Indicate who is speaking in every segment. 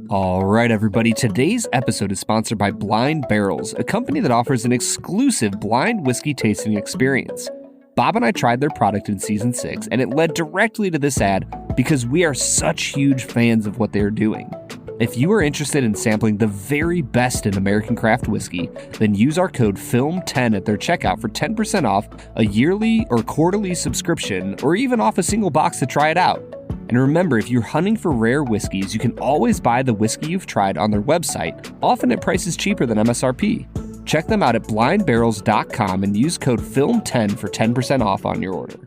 Speaker 1: All right, everybody. Today's episode is sponsored by Blind Barrels, a company that offers an exclusive blind whiskey tasting experience. Bob and I tried their product in season 6, and it led directly to this ad because we are such huge fans of what they are doing. If you are interested in sampling the very best in American craft whiskey, then use our code FILM10 at their checkout for 10% off a yearly or quarterly subscription, or even off a single box to try it out. And remember, if you're hunting for rare whiskeys, you can always buy the whiskey you've tried on their website, often at prices cheaper than MSRP. Check them out at blindbarrels.com and use code FILM10 for 10% off on your order.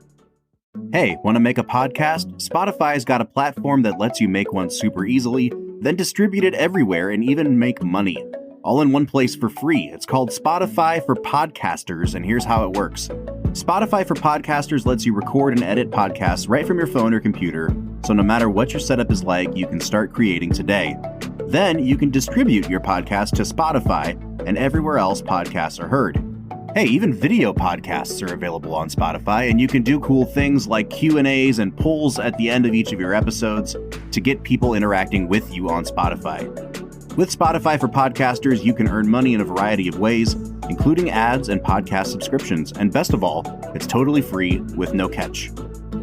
Speaker 2: Hey, want to make a podcast? Spotify's got a platform that lets you make one super easily, then distribute it everywhere and even make money. All in one place for free. It's called Spotify for Podcasters, and here's how it works. Spotify for Podcasters lets you record and edit podcasts right from your phone or computer, so no matter what your setup is like, you can start creating today. Then you can distribute your podcast to Spotify and everywhere else podcasts are heard. Hey, even video podcasts are available on Spotify, and you can do cool things like Q&As and polls at the end of each of your episodes to get people interacting with you on Spotify. With Spotify for Podcasters, you can earn money in a variety of ways, including ads and podcast subscriptions. And best of all, it's totally free with no catch.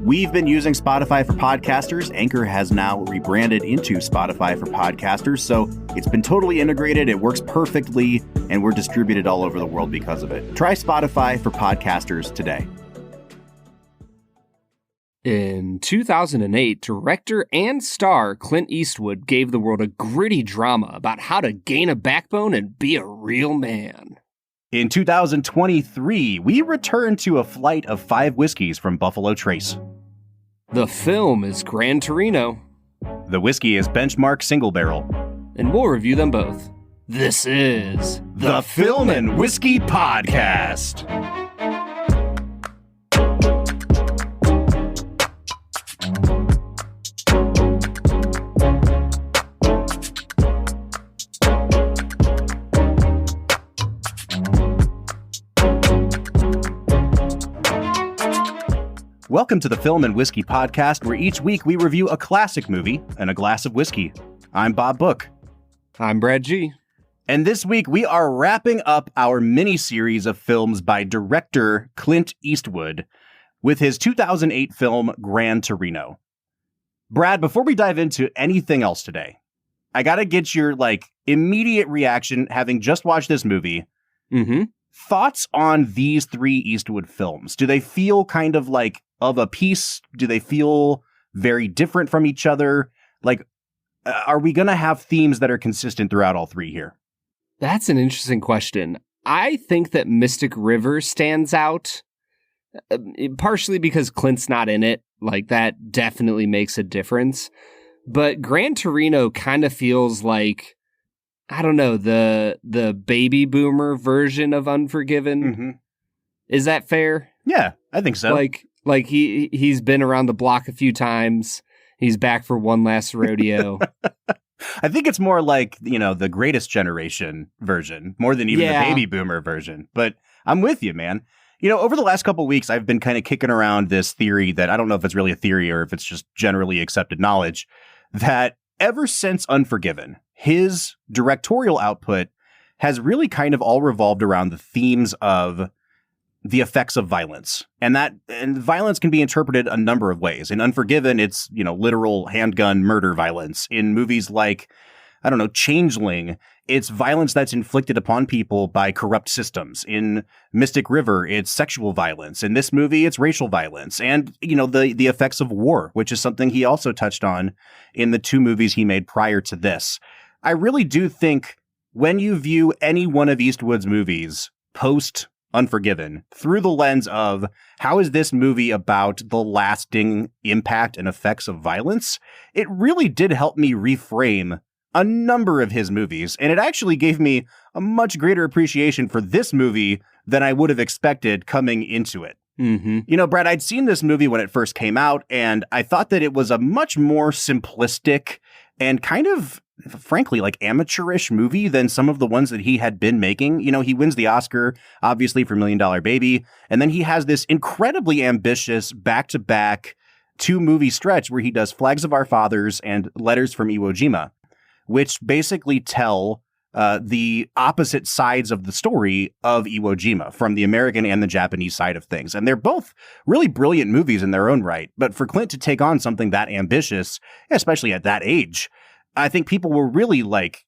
Speaker 2: We've been using Spotify for Podcasters. Anchor has now rebranded into Spotify for Podcasters, so it's been totally integrated, it works perfectly, and we're distributed all over the world because of it. Try Spotify for Podcasters today.
Speaker 1: In 2008, director and star Clint Eastwood gave the world a gritty drama about how to gain a backbone and be a real man.
Speaker 2: In 2023, we return to a flight of 5 whiskeys from Buffalo Trace.
Speaker 1: The film is Gran Torino.
Speaker 2: The whiskey is Benchmark Single Barrel.
Speaker 1: And we'll review them both. This is
Speaker 2: the Film and Whiskey Podcast. Welcome to the Film and Whiskey Podcast, where each week we review a classic movie and a glass of whiskey. I'm Bob Book.
Speaker 1: I'm Brad G.
Speaker 2: And this week we are wrapping up our mini-series of films by director Clint Eastwood with his 2008 film Gran Torino. Brad, before we dive into anything else today, I gotta get your immediate reaction, having just watched this movie.
Speaker 1: Mm-hmm.
Speaker 2: Thoughts on these 3 Eastwood films? Do they feel kind of like of a piece? Do they feel very different from each other? Are we going to have themes that are consistent throughout all 3 here?
Speaker 1: That's an interesting question. I think that Mystic River stands out, partially because Clint's not in it. That definitely makes a difference. But Gran Torino kind of feels like, I don't know, the baby boomer version of Unforgiven.
Speaker 2: Mm-hmm.
Speaker 1: Is that fair?
Speaker 2: Yeah, I think so.
Speaker 1: He's been around the block a few times. He's back for one last rodeo.
Speaker 2: I think it's more like, the Greatest Generation version, more than even the baby boomer version. But I'm with you, man. Over the last couple of weeks, I've been kind of kicking around this theory that I don't know if it's really a theory or if it's just generally accepted knowledge, that ever since Unforgiven, his directorial output has really kind of all revolved around the themes of the effects of violence. And violence can be interpreted a number of ways. In Unforgiven, it's, literal handgun murder violence. In movies like, Changeling, it's violence that's inflicted upon people by corrupt systems. In Mystic River, it's sexual violence. In this movie, it's racial violence. And, the effects of war, which is something he also touched on in the 2 movies he made prior to this. I really do think when you view any one of Eastwood's movies post Unforgiven through the lens of how is this movie about the lasting impact and effects of violence, it really did help me reframe a number of his movies. And it actually gave me a much greater appreciation for this movie than I would have expected coming into it.
Speaker 1: Mm-hmm.
Speaker 2: Brad, I'd seen this movie when it first came out, and I thought that it was a much more simplistic and kind of, frankly, amateurish movie than some of the ones that he had been making. He wins the Oscar, obviously, for $1 Million Baby, and then he has this incredibly ambitious back-to-back 2-movie stretch where he does Flags of Our Fathers and Letters from Iwo Jima. which basically tell the opposite sides of the story of Iwo Jima from the American and the Japanese side of things. And they're both really brilliant movies in their own right. But for Clint to take on something that ambitious, especially at that age, I think people were really like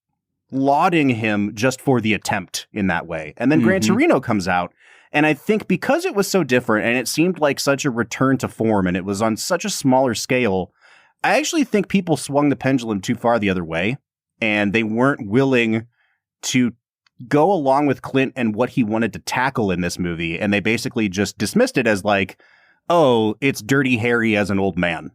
Speaker 2: lauding him just for the attempt in that way. And then Gran Torino comes out. And I think because it was so different and it seemed like such a return to form and it was on such a smaller scale, I actually think people swung the pendulum too far the other way. And they weren't willing to go along with Clint and what he wanted to tackle in this movie. And they basically just dismissed it as like, oh, it's Dirty Harry as an old man.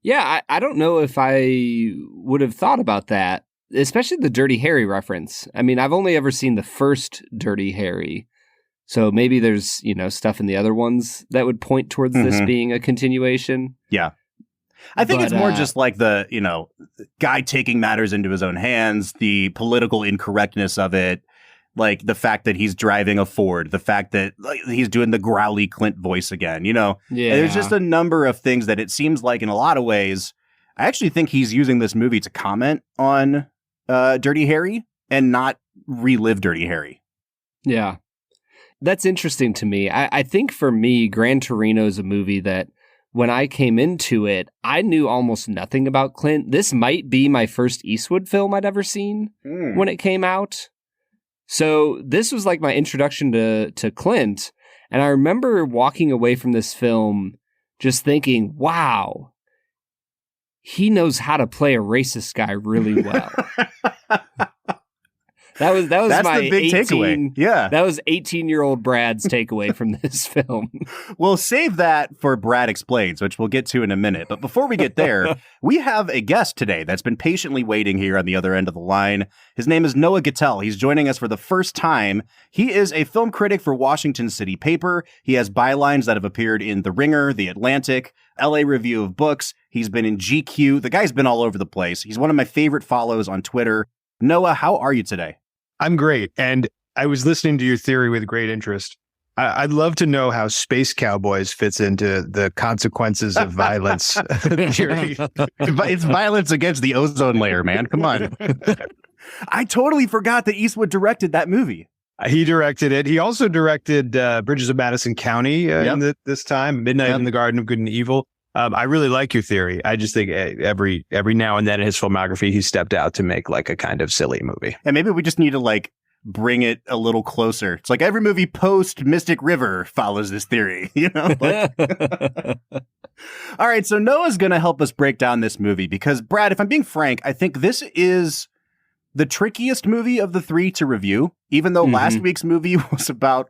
Speaker 1: Yeah, I don't know if I would have thought about that, especially the Dirty Harry reference. I mean, I've only ever seen the first Dirty Harry. So maybe there's, stuff in the other ones that would point towards this being a continuation.
Speaker 2: Yeah. I think it's more just like the, guy taking matters into his own hands, the political incorrectness of it, like the fact that he's driving a Ford, the fact that he's doing the growly Clint voice again, Yeah. And there's just a number of things that it seems like in a lot of ways, I actually think he's using this movie to comment on Dirty Harry and not relive Dirty Harry.
Speaker 1: Yeah. That's interesting to me. I think for me, Gran Torino is a movie that when I came into it, I knew almost nothing about Clint. This might be my first Eastwood film I'd ever seen when it came out. So this was like my introduction to Clint. And I remember walking away from this film just thinking, wow, he knows how to play a racist guy really well. That was
Speaker 2: That's
Speaker 1: my
Speaker 2: the big takeaway. Yeah.
Speaker 1: That was 18-year-old Brad's takeaway from this film.
Speaker 2: We'll save that for Brad Explains, which we'll get to in a minute. But before we get there, we have a guest today that's been patiently waiting here on the other end of the line. His name is Noah Gittell. He's joining us for the first time. He is a film critic for Washington City Paper. He has bylines that have appeared in The Ringer, The Atlantic, LA Review of Books. He's been in GQ. The guy's been all over the place. He's one of my favorite follows on Twitter. Noah, how are you today?
Speaker 3: I'm great. And I was listening to your theory with great interest. I'd love to know how Space Cowboys fits into the consequences of violence theory.
Speaker 2: It's violence against the ozone layer, man. Come on. I totally forgot that Eastwood directed that movie.
Speaker 3: He directed it. He also directed Bridges of Madison County this time, Midnight in the Garden of Good and Evil. I really like your theory. I just think every now and then in his filmography, he stepped out to make like a kind of silly movie.
Speaker 2: And maybe we just need to like bring it a little closer. It's like every movie post Mystic River follows this theory, Like... All right, so Noah's going to help us break down this movie because, Brad, if I'm being frank, I think this is the trickiest movie of the three to review, even though last week's movie was about,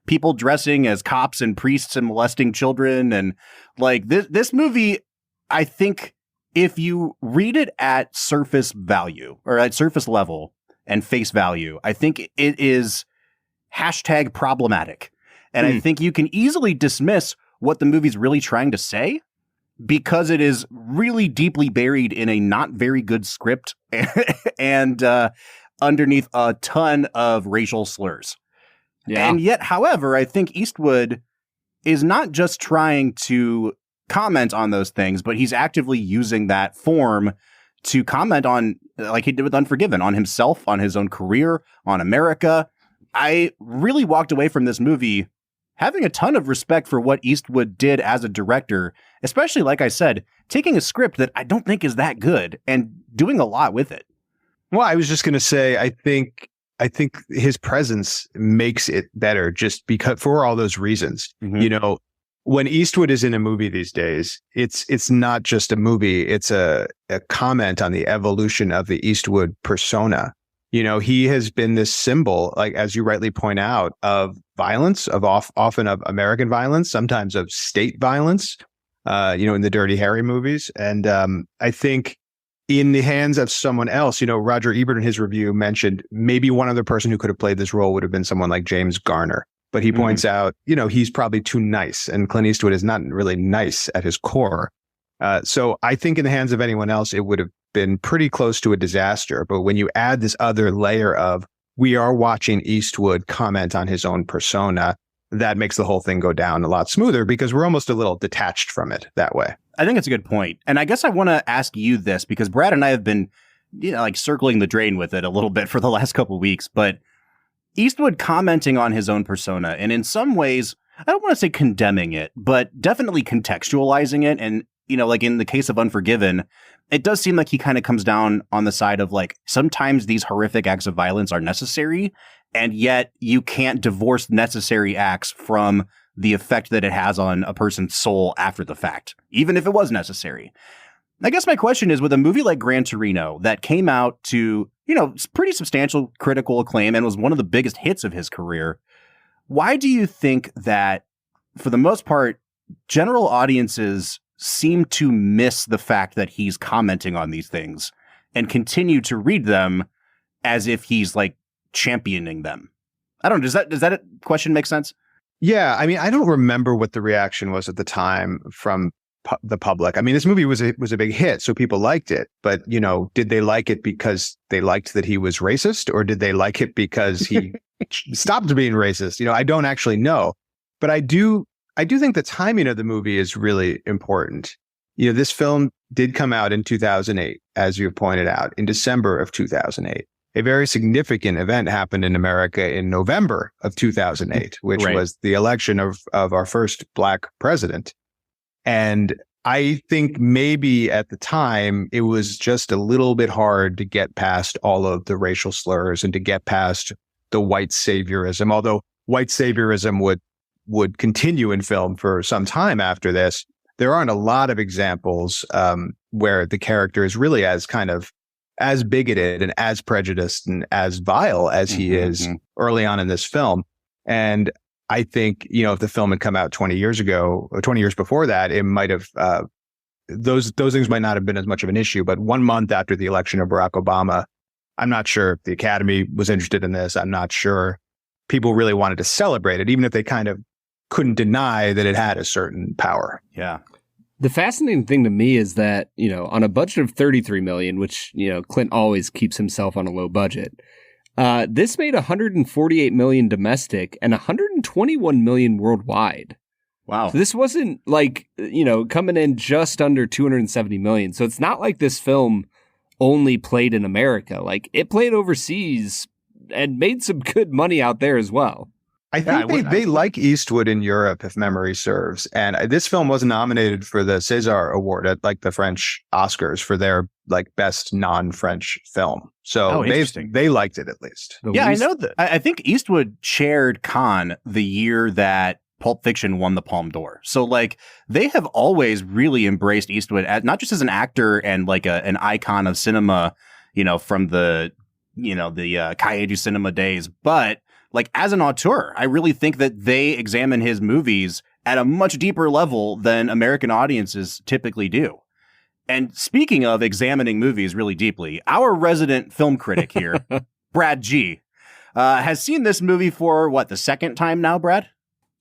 Speaker 2: people dressing as cops and priests and molesting children. And like this movie, I think if you read it at surface value or at surface level and face value, I think it is #problematic. And I think you can easily dismiss what the movie's really trying to say because it is really deeply buried in a not very good script and underneath a ton of racial slurs. Yeah. And yet, however, I think Eastwood is not just trying to comment on those things, but he's actively using that form to comment on, like he did with Unforgiven, on himself, on his own career, on America. I really walked away from this movie having a ton of respect for what Eastwood did as a director, especially, like I said, taking a script that I don't think is that good and doing a lot with it.
Speaker 3: Well, I was just going to say, I think his presence makes it better just because for all those reasons. When Eastwood is in a movie these days, it's not just a movie. It's a comment on the evolution of the Eastwood persona. He has been this symbol, like, as you rightly point out, of violence, often of American violence, sometimes of state violence, in the Dirty Harry movies. And I think in the hands of someone else, Roger Ebert in his review mentioned maybe one other person who could have played this role would have been someone like James Garner. But he points out, he's probably too nice. And Clint Eastwood is not really nice at his core. So I think in the hands of anyone else, it would have been pretty close to a disaster. But when you add this other layer of we are watching Eastwood comment on his own persona, that makes the whole thing go down a lot smoother because we're almost a little detached from it that way.
Speaker 2: I think it's a good point. And I guess I want to ask you this because Brad and I have been, like circling the drain with it a little bit for the last couple of weeks, but Eastwood commenting on his own persona and in some ways, I don't want to say condemning it, but definitely contextualizing it. And, like in the case of Unforgiven, it does seem like he kind of comes down on the side of like, sometimes these horrific acts of violence are necessary, and yet you can't divorce necessary acts from the effect that it has on a person's soul after the fact, even if it was necessary. I guess my question is, with a movie like Gran Torino that came out to, pretty substantial critical acclaim and was one of the biggest hits of his career, why do you think that, for the most part, general audiences seem to miss the fact that he's commenting on these things and continue to read them as if he's like championing them? I don't know. Does that question make sense?
Speaker 3: Yeah. I mean, I don't remember what the reaction was at the time from the public. I mean, this movie was a big hit, so people liked it. But, did they like it because they liked that he was racist, or did they like it because he stopped being racist? I don't actually know. But I do think the timing of the movie is really important. This film did come out in 2008, as you pointed out, in December of 2008. A very significant event happened in America in November of 2008, which was the election of our first Black president. And I think maybe at the time, it was just a little bit hard to get past all of the racial slurs and to get past the white saviorism, although white saviorism would continue in film for some time after this. There aren't a lot of examples where the character is really as bigoted and as prejudiced and as vile as he is early on in this film. And I think, if the film had come out 20 years ago or 20 years before that, it might have, those things might not have been as much of an issue. But 1 month after the election of Barack Obama, I'm not sure if the Academy was interested in this. I'm not sure people really wanted to celebrate it, even if they kind of couldn't deny that it had a certain power.
Speaker 2: Yeah.
Speaker 1: The fascinating thing to me is that, on a budget of $33 million, which, Clint always keeps himself on a low budget, this made $148 million domestic and $121 million worldwide.
Speaker 2: Wow.
Speaker 1: So this wasn't like, coming in just under $270 million. So it's not like this film only played in America. Like, it played overseas and made some good money out there as well.
Speaker 3: I think they like Eastwood in Europe, if memory serves. And this film was nominated for the César Award at like the French Oscars for their like best non-French film. So they liked it at least.
Speaker 2: I know that. I think Eastwood chaired Cannes the year that Pulp Fiction won the Palme d'Or. So like they have always really embraced Eastwood as, not just as an actor and like an icon of cinema, from the Kaiju cinema days, but like as an auteur. I really think that they examine his movies at a much deeper level than American audiences typically do. And speaking of examining movies really deeply, our resident film critic here, Brad G, has seen this movie for the second time now, Brad?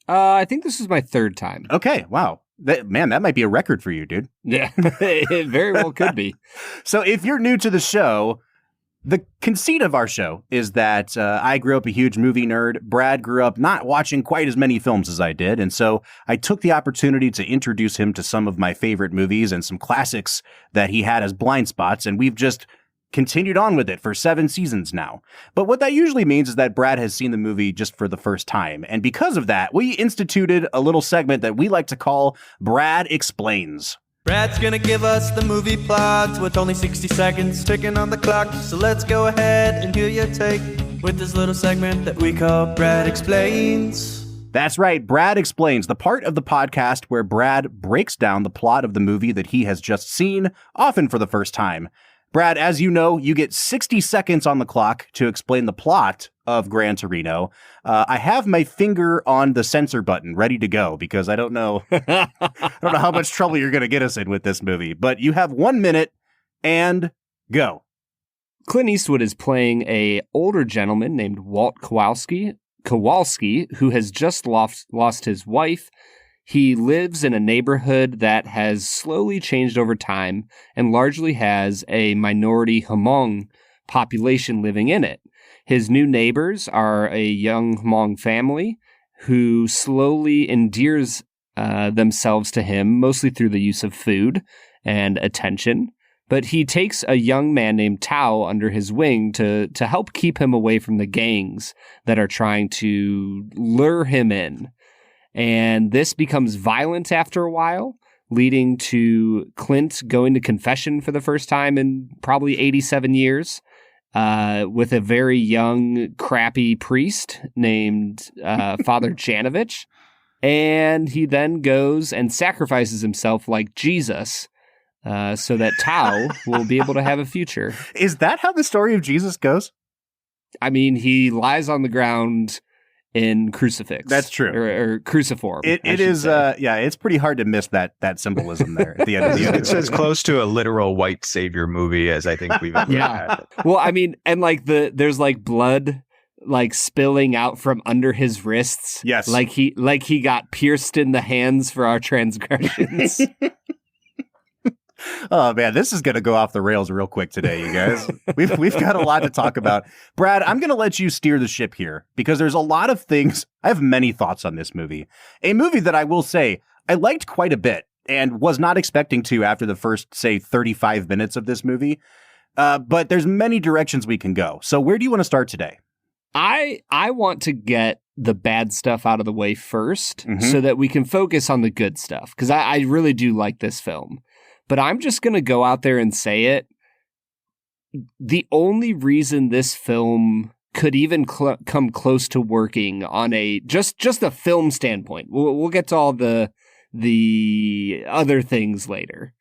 Speaker 1: I think this is my third time.
Speaker 2: Okay, wow. That might be a record for you, dude.
Speaker 1: Yeah, it very well could be.
Speaker 2: So if you're new to the show, the conceit of our show is that I grew up a huge movie nerd. Brad grew up not watching quite as many films as I did. And so I took the opportunity to introduce him to some of my favorite movies and some classics that he had as blind spots. And we've just continued on with it for 7 seasons now. But what that usually means is that Brad has seen the movie just for the first time. And because of that, we instituted a little segment that we like to call Brad Explains.
Speaker 4: Brad's gonna give us the movie plot with only 60 seconds ticking on the clock. So let's go ahead and hear your take with this little segment that we call Brad Explains.
Speaker 2: That's right, Brad Explains, the part of the podcast where Brad breaks down the plot of the movie that he has just seen, often for the first time. Brad, as you know, you get 60 seconds on the clock to explain the plot of Gran Torino. I have my finger on the censor button ready to go because I don't know how much trouble you're going to get us in with this movie, but you have 1 minute and go.
Speaker 1: Clint Eastwood is playing a older gentleman named Walt Kowalski, who has just lost his wife. He lives in a neighborhood that has slowly changed over time and largely has a minority Hmong population living in it. His new neighbors are a young Hmong family who slowly endears themselves to him, mostly through the use of food and attention. But he takes a young man named Tao under his wing to help keep him away from the gangs that are trying to lure him in. And this becomes violent after a while, leading to Clint going to confession for the first time in probably 87 years with a very young, crappy priest named Father Janovich. And he then goes and sacrifices himself like Jesus so that Tao will be able to have a future.
Speaker 2: Is that how the story of Jesus goes?
Speaker 1: I mean, he lies on the ground in crucifix.
Speaker 2: That's true.
Speaker 1: Or cruciform.
Speaker 2: It is, it's pretty hard to miss that symbolism there at the end of the movie.
Speaker 3: It's as close to a literal white savior movie as I think we've ever had.
Speaker 1: Well, I mean, and like there's like blood like spilling out from under his wrists.
Speaker 2: Yes.
Speaker 1: Like he got pierced in the hands for our transgressions.
Speaker 2: Oh man, this is going to go off the rails real quick today, you guys. We've got a lot to talk about. Brad, I'm going to let you steer the ship here because there's a lot of things. I have many thoughts on this movie. A movie that I will say I liked quite a bit and was not expecting to after the first, say, 35 minutes of this movie. But there's many directions we can go. So where do you want to start today?
Speaker 1: I want to get the bad stuff out of the way first so that we can focus on the good stuff because I really do like this film. But I'm just going to go out there and say it. The only reason this film could even come close to working on a just a film standpoint. We'll get to all the other things later.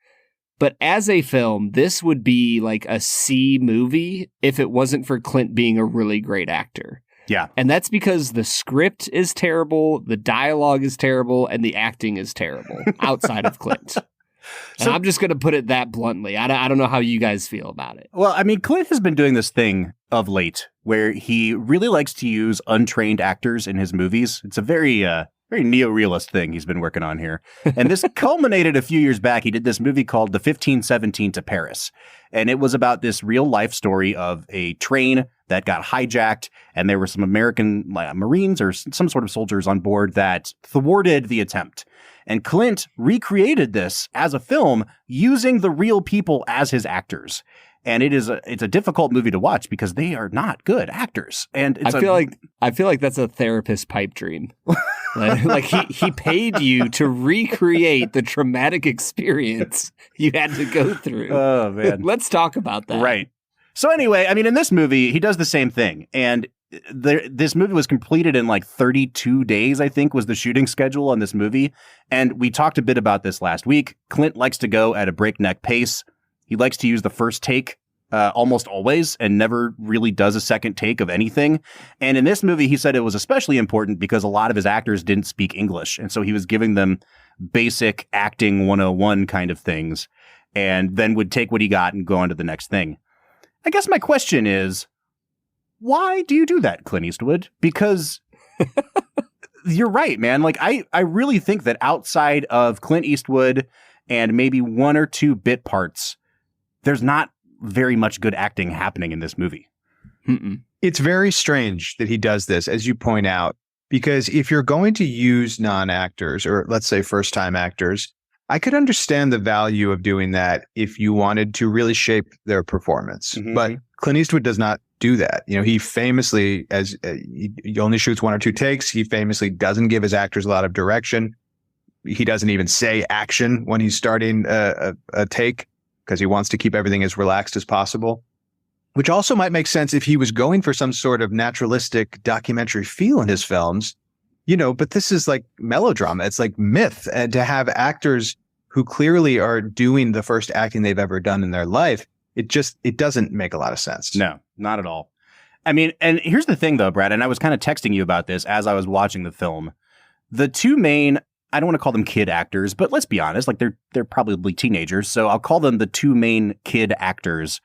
Speaker 1: But as a film, this would be like a C movie if it wasn't for Clint being a really great actor.
Speaker 2: Yeah.
Speaker 1: And that's because the script is terrible, the dialogue is terrible, and the acting is terrible outside of Clint. So, and I'm just going to put it that bluntly. I don't know how you guys feel about it.
Speaker 2: Well, I mean, Clint has been doing this thing of late where he really likes to use untrained actors in his movies. It's a very neo-realist thing he's been working on here. And this culminated a few years back. He did this movie called The 1517 to Paris. And it was about this real-life story of a train that got hijacked, and there were some American Marines or some sort of soldiers on board that thwarted the attempt. And Clint recreated this as a film using the real people as his actors. And it's a difficult movie to watch because they are not good actors. And I
Speaker 1: feel like that's a therapist pipe dream. Like he paid you to recreate the traumatic experience you had to go through.
Speaker 2: Oh man.
Speaker 1: Let's talk about that.
Speaker 2: Right. So anyway, I mean, in this movie, he does the same thing. And this movie was completed in like 32 days, I think, was the shooting schedule on this movie. And we talked a bit about this last week. Clint likes to go at a breakneck pace. He likes to use the first take almost always and never really does a second take of anything. And in this movie, he said it was especially important because a lot of his actors didn't speak English. And so he was giving them basic acting 101 kind of things and then would take what he got and go on to the next thing. I guess my question is, why do you do that, Clint Eastwood? Because you're right, man. Like, I really think that outside of Clint Eastwood and maybe one or two bit parts, there's not very much good acting happening in this movie.
Speaker 1: Mm-mm.
Speaker 3: It's very strange that he does this, as you point out, because if you're going to use non-actors or let's say first-time actors, I could understand the value of doing that if you wanted to really shape their performance. Mm-hmm. But Clint Eastwood does not do that. You know, he famously, as he only shoots one or two takes, he famously doesn't give his actors a lot of direction. He doesn't even say action when he's starting a take because he wants to keep everything as relaxed as possible, which also might make sense if he was going for some sort of naturalistic documentary feel in his films. You know, but this is like melodrama. It's like myth. And to have actors who clearly are doing the first acting they've ever done in their life, it doesn't make a lot of sense.
Speaker 2: No, not at all. I mean, and here's the thing though, Brad, and I was kind of texting you about this as I was watching the film. The two main, I don't want to call them kid actors, but let's be honest, like they're probably teenagers. So I'll call them the two main kid actors.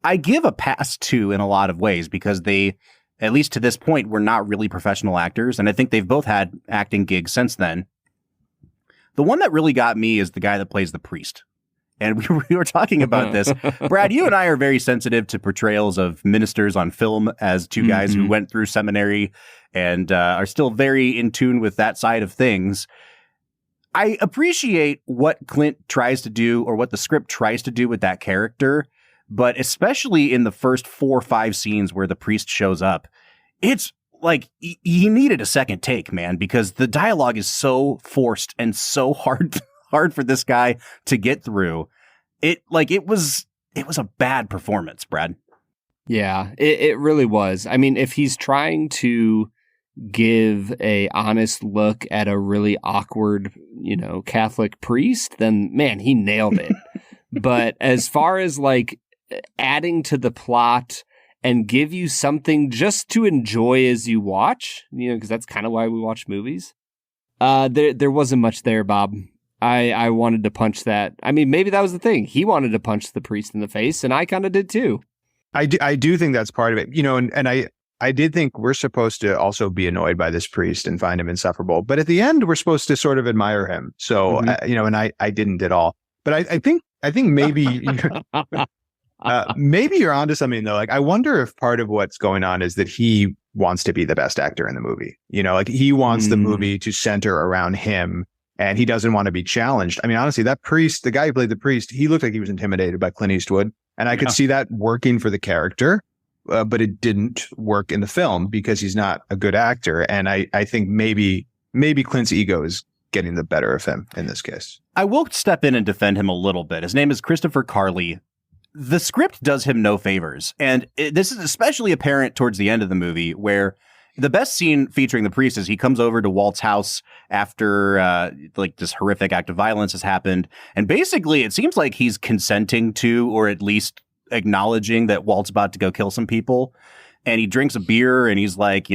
Speaker 2: I give a pass to in a lot of ways because they, at least to this point, were not really professional actors. And I think they've both had acting gigs since then. The one that really got me is the guy that plays the priest. And we were talking about this. Brad, you and I are very sensitive to portrayals of ministers on film as two guys who went through seminary and are still very in tune with that side of things. I appreciate what Clint tries to do or what the script tries to do with that character, but especially in the first 4 or 5 scenes where the priest shows up, it's like he needed a second take, man, because the dialogue is so forced and so hard for this guy to get through. It was a bad performance, Brad.
Speaker 1: Yeah, it really was. I mean, if he's trying to give a honest look at a really awkward, Catholic priest, then man, he nailed it. But as far as like adding to the plot and give you something just to enjoy as you watch, because that's kind of why we watch movies, there wasn't much there, Bob. I wanted to punch that. I mean, maybe that was the thing. He wanted to punch the priest in the face, and I kind of did too.
Speaker 3: I do think that's part of it, and I did think we're supposed to also be annoyed by this priest and find him insufferable. But at the end, we're supposed to sort of admire him. So, and I didn't at all. But I think maybe maybe you're onto something, though. Like, I wonder if part of what's going on is that he wants to be the best actor in the movie. Like he wants the movie to center around him. And he doesn't want to be challenged. I mean, honestly, that priest, the guy who played the priest, he looked like he was intimidated by Clint Eastwood. And I could see that working for the character, but it didn't work in the film because he's not a good actor. And I think maybe Clint's ego is getting the better of him in this case.
Speaker 2: I will step in and defend him a little bit. His name is Christopher Carley. The script does him no favors. And this is especially apparent towards the end of the movie, where the best scene featuring the priest is he comes over to Walt's house after this horrific act of violence has happened. And basically it seems like he's consenting to, or at least acknowledging that Walt's about to go kill some people. And he drinks a beer and he's like,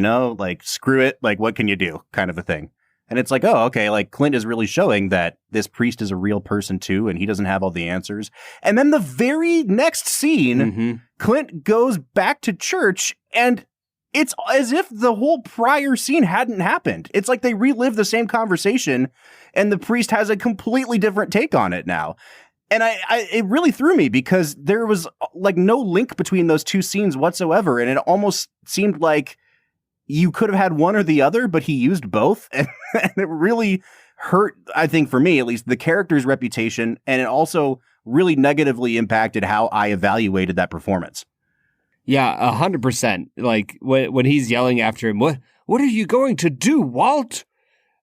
Speaker 2: screw it. Like, what can you do? Kind of a thing. And it's like, oh, okay. Like Clint is really showing that this priest is a real person too. And he doesn't have all the answers. And then the very next scene, Clint goes back to church and it's as if the whole prior scene hadn't happened. It's like they relive the same conversation and the priest has a completely different take on it now. And it really threw me because there was like no link between those two scenes whatsoever. And it almost seemed like you could have had one or the other, but he used both. And it really hurt, I think, for me, at least, the character's reputation. And it also really negatively impacted how I evaluated that performance.
Speaker 1: Yeah, 100%. Like when he's yelling after him, what are you going to do, Walt?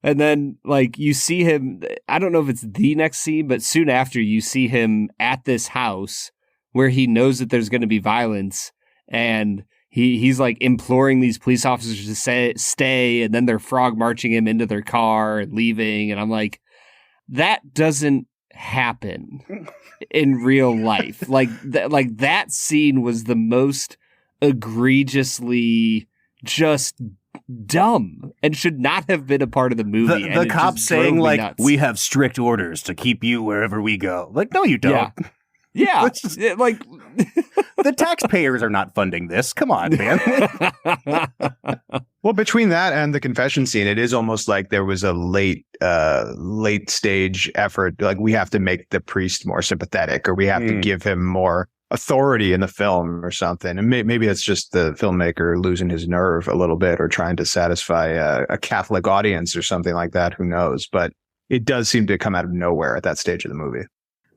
Speaker 1: And then like you see him, I don't know if it's the next scene, but soon after you see him at this house where he knows that there's going to be violence, and he's like imploring these police officers to stay, and then they're frog marching him into their car and leaving. And I'm like, that doesn't happen in real life. Like that scene was the most egregiously just dumb and should not have been a part of the movie.
Speaker 2: The cops saying like, nuts. We have strict orders to keep you wherever we go. Like, no, you don't.
Speaker 1: Yeah. Like
Speaker 2: the taxpayers are not funding this. Come on, man.
Speaker 3: Well, between that and the confession scene, it is almost like there was a late stage effort. Like, we have to make the priest more sympathetic, or we have to give him more authority in the film or something. And maybe it's just the filmmaker losing his nerve a little bit, or trying to satisfy a Catholic audience or something like that. Who knows? But it does seem to come out of nowhere at that stage of the movie.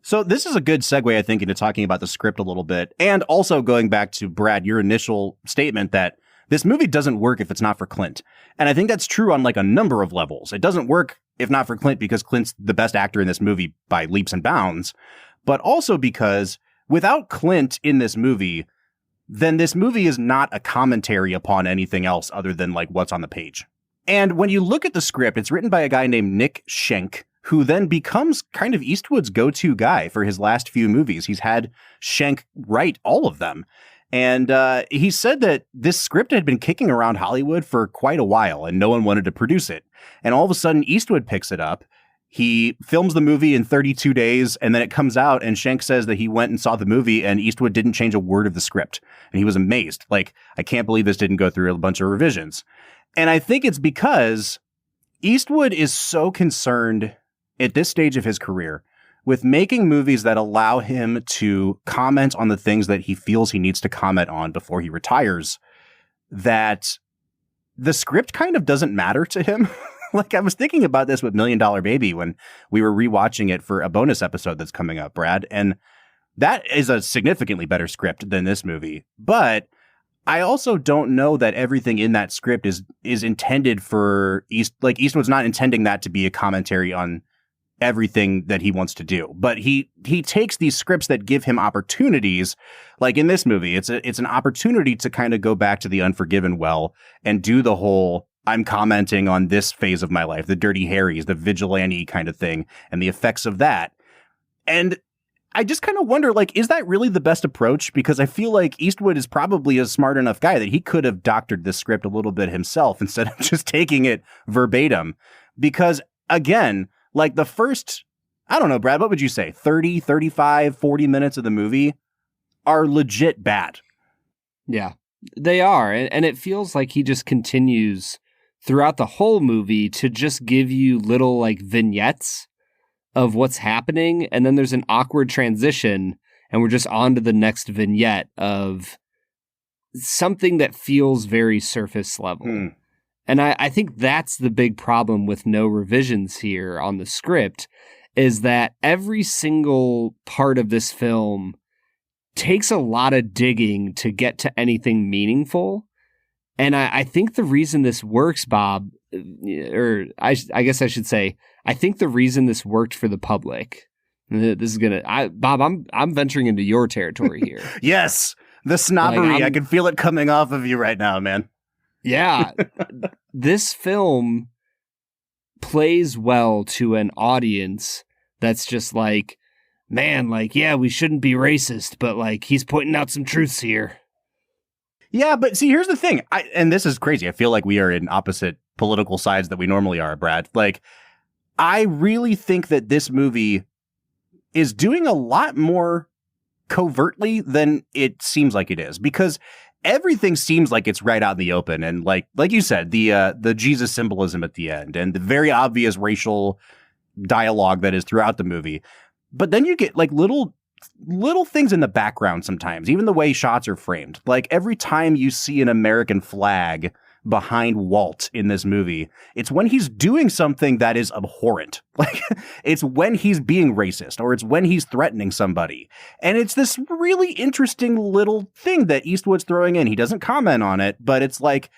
Speaker 2: So this is a good segue, I think, into talking about the script a little bit, and also going back to, Brad, your initial statement that this movie doesn't work if it's not for Clint. And I think that's true on like a number of levels. It doesn't work if not for Clint because Clint's the best actor in this movie by leaps and bounds, but also because without Clint in this movie, then this movie is not a commentary upon anything else other than like what's on the page. And when you look at the script, it's written by a guy named Nick Schenk, who then becomes kind of Eastwood's go-to guy for his last few movies. He's had Schenk write all of them. And he said that this script had been kicking around Hollywood for quite a while and no one wanted to produce it. And all of a sudden, Eastwood picks it up. He films the movie in 32 days and then it comes out and Schenk says that he went and saw the movie and Eastwood didn't change a word of the script. And he was amazed. Like, I can't believe this didn't go through a bunch of revisions. And I think it's because Eastwood is so concerned at this stage of his career with making movies that allow him to comment on the things that he feels he needs to comment on before he retires, that the script kind of doesn't matter to him. Like, I was thinking about this with $1 Million Baby when we were rewatching it for a bonus episode that's coming up, Brad. And that is a significantly better script than this movie. But I also don't know that everything in that script is intended for Eastwood's not intending that to be a commentary on everything that he wants to do. But he takes these scripts that give him opportunities, like in this movie, it's an opportunity to kind of go back to the Unforgiven well and do the whole I'm commenting on this phase of my life, the Dirty Harrys, the vigilante kind of thing, and the effects of that. And I just kind of wonder, like, is that really the best approach? Because I feel like Eastwood is probably a smart enough guy that he could have doctored this script a little bit himself instead of just taking it verbatim. Because, again, like the first, I don't know, Brad, what would you say? 30, 35, 40 minutes of the movie are legit bad.
Speaker 1: Yeah, they are. And it feels like he just continues throughout the whole movie to just give you little like vignettes of what's happening. And then there's an awkward transition and we're just on to the next vignette of something that feels very surface level. And I think that's the big problem with no revisions here on the script, is that every single part of this film takes a lot of digging to get to anything meaningful. And I think the reason this works, Bob, or I guess I should say, I think the reason this worked for the public, this is Bob, I'm venturing into your territory here.
Speaker 2: Yes, the snobbery.
Speaker 1: Like,
Speaker 2: I can feel it coming off of you right now, man.
Speaker 1: Yeah, this film plays well to an audience that's just like, man, like, yeah, we shouldn't be racist, but like, he's pointing out some truths here.
Speaker 2: Yeah, but see, here's the thing. And this is crazy. I feel like we are in opposite political sides that we normally are, Brad. Like, I really think that this movie is doing a lot more covertly than it seems like it is, because everything seems like it's right out in the open. And like you said, the Jesus symbolism at the end and the very obvious racial dialogue that is throughout the movie. But then you get like little things in the background sometimes, even the way shots are framed. Like every time you see an American flag behind Walt in this movie, it's when he's doing something that is abhorrent. Like it's when he's being racist or it's when he's threatening somebody. And it's this really interesting little thing that Eastwood's throwing in. He doesn't comment on it, but it's like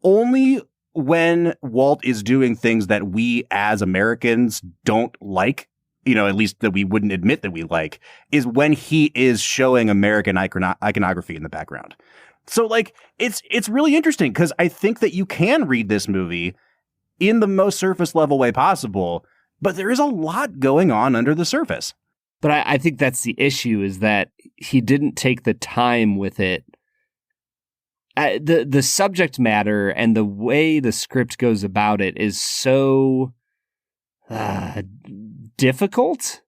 Speaker 2: only when Walt is doing things that we as Americans don't like, you know, at least that we wouldn't admit that we like, is when he is showing American iconography in the background. So like, it's really interesting because I think that you can read this movie in the most surface level way possible, but there is a lot going on under the surface.
Speaker 1: But I think that's the issue, is that he didn't take the time with it. The subject matter and the way the script goes about it is so difficult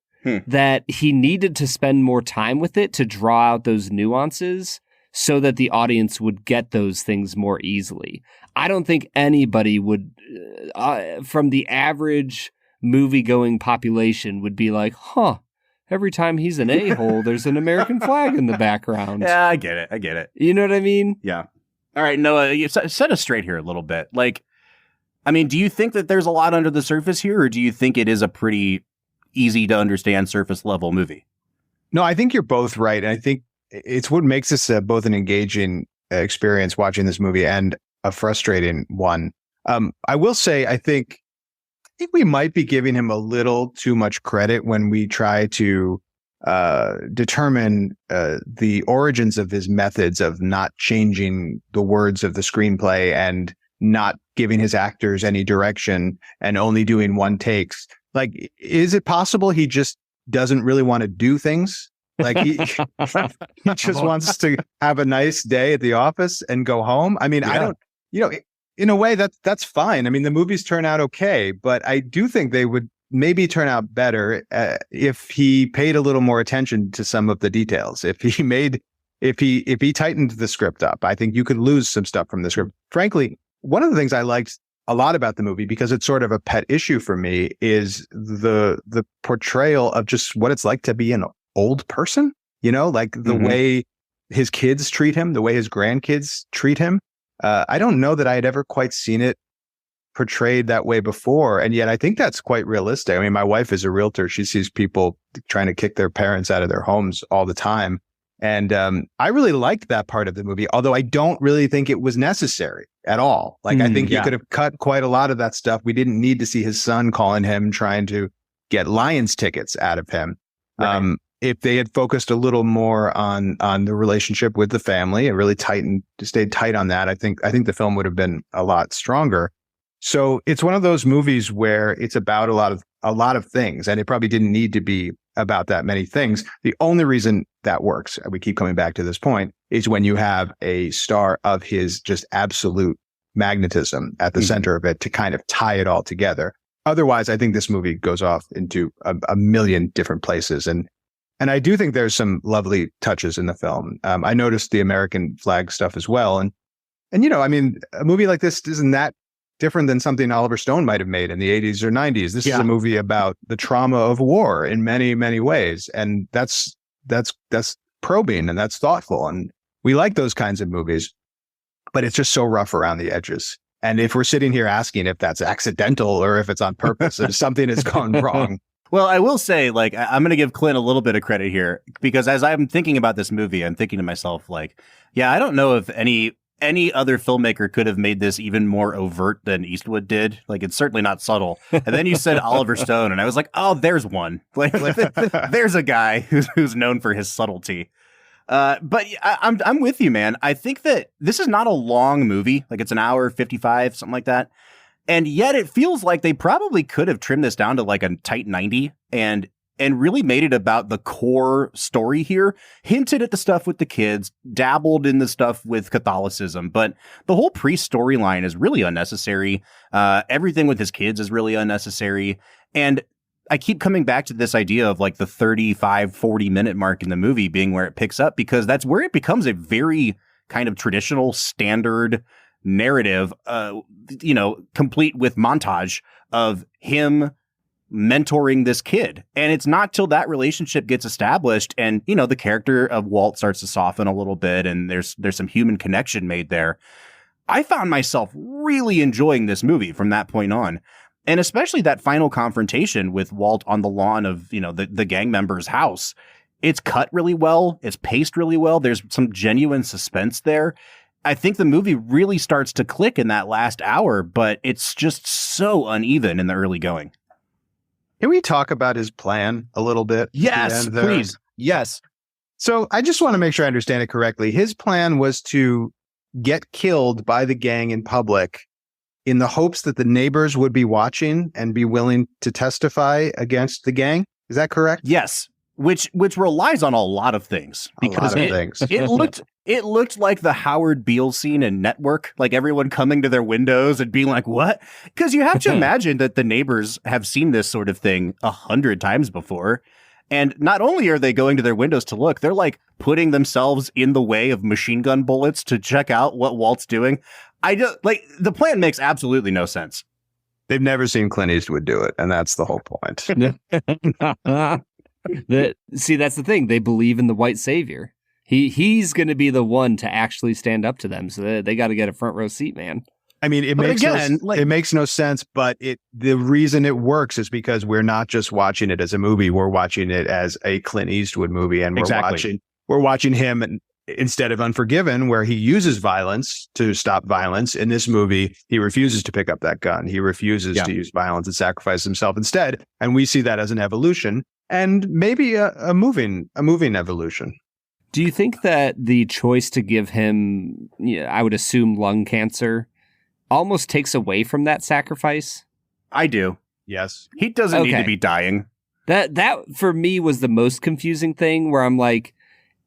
Speaker 1: that he needed to spend more time with it to draw out those nuances so that the audience would get those things more easily. I don't think anybody would, from the average movie-going population, would be like, every time he's an a-hole, there's an American flag in the background.
Speaker 2: Yeah, I get it.
Speaker 1: You know what I mean?
Speaker 2: Yeah. All right, Noah, you set us straight here a little bit. Like, I mean, do you think that there's a lot under the surface here, or do you think it is a pretty easy to understand surface level movie?
Speaker 3: No, I think you're both right. And I think it's what makes this both an engaging experience watching this movie and a frustrating one. I will say, I think we might be giving him a little too much credit when we try to determine the origins of his methods of not changing the words of the screenplay and not giving his actors any direction and only doing one takes. Like, is it possible he just doesn't really want to do things? Like he just wants to have a nice day at the office and go home. I mean, yeah. I don't, in a way that's fine. I mean, the movies turn out okay, but I do think they would maybe turn out better if he paid a little more attention to some of the details. If he tightened the script up, I think you could lose some stuff from the script. Frankly, one of the things I liked a lot about the movie because it's sort of a pet issue for me is the portrayal of just what it's like to be an old person, like the way his kids treat him, the way his grandkids treat him. I don't know that I had ever quite seen it portrayed that way before. And yet I think that's quite realistic. I mean, my wife is a realtor. She sees people trying to kick their parents out of their homes all the time. And I really liked that part of the movie, although I don't really think it was necessary at all. Like, I think you could have cut quite a lot of that stuff. We didn't need to see his son calling him, trying to get Lions tickets out of him. Right. If they had focused a little more on the relationship with the family and really stayed tight on that, I think the film would have been a lot stronger. So it's one of those movies where it's about a lot of things, and it probably didn't need to be about that many things. The only reason that works, and we keep coming back to this point, is when you have a star of his just absolute magnetism at the center of it to kind of tie it all together. Otherwise, I think this movie goes off into a million different places. And I do think there's some lovely touches in the film. I noticed the American flag stuff as well. And I mean, a movie like this isn't that different than something Oliver Stone might have made in the 80s or 90s. This is a movie about the trauma of war in many, many ways. And that's probing and that's thoughtful. And we like those kinds of movies, but it's just so rough around the edges. And if we're sitting here asking if that's accidental or if it's on purpose, if something has gone wrong.
Speaker 2: Well, I will say, like, I'm going to give Clint a little bit of credit here, because as I'm thinking about this movie, I'm thinking to myself, like, yeah, I don't know if any other filmmaker could have made this even more overt than Eastwood did. Like, it's certainly not subtle. And then you said Oliver Stone, and I was like, oh, there's one. Like there's a guy who's known for his subtlety. But I'm with you, man. I think that this is not a long movie. Like, it's an hour 55, something like that. And yet it feels like they probably could have trimmed this down to like a tight 90 and really made it about the core story here, hinted at the stuff with the kids, dabbled in the stuff with Catholicism, but the whole priest storyline is really unnecessary. Everything with his kids is really unnecessary. And I keep coming back to this idea of like the 35, 40 minute mark in the movie being where it picks up, because that's where it becomes a very kind of traditional standard narrative, complete with montage of him mentoring this kid. And it's not till that relationship gets established and, the character of Walt starts to soften a little bit and there's some human connection made there. I found myself really enjoying this movie from that point on. And especially that final confrontation with Walt on the lawn of, the gang member's house. It's cut really well. It's paced really well. There's some genuine suspense there. I think the movie really starts to click in that last hour, but it's just so uneven in the early going.
Speaker 3: Can we talk about his plan a little bit?
Speaker 2: Yes, please.
Speaker 5: Yes.
Speaker 3: So I just want to make sure I understand it correctly. His plan was to get killed by the gang in public in the hopes that the neighbors would be watching and be willing to testify against the gang. Is that correct?
Speaker 2: Yes. Which relies on a lot of things.
Speaker 3: Because
Speaker 2: it looked like the Howard Beale scene in Network, like everyone coming to their windows and being like, what? Because you have to imagine that the neighbors have seen this sort of thing 100 times before. And not only are they going to their windows to look, they're like putting themselves in the way of machine gun bullets to check out what Walt's doing. The plan makes absolutely no sense.
Speaker 3: They've never seen Clint Eastwood do it. And that's the whole point.
Speaker 1: That's the thing. They believe in the white savior. He's going to be the one to actually stand up to them. So they got to get a front row seat, man.
Speaker 3: I mean, it makes no sense, but the reason it works is because we're not just watching it as a movie. We're watching it as a Clint Eastwood movie, and we're watching him instead of Unforgiven, where he uses violence to stop violence. In this movie, he refuses to pick up that gun. He refuses to use violence and sacrifice himself instead. And we see that as an evolution, and maybe a moving evolution.
Speaker 1: Do you think that the choice to give him, I would assume, lung cancer almost takes away from that sacrifice?
Speaker 2: I do.
Speaker 3: Yes.
Speaker 2: He doesn't need to be dying.
Speaker 1: That for me was the most confusing thing, where I'm like,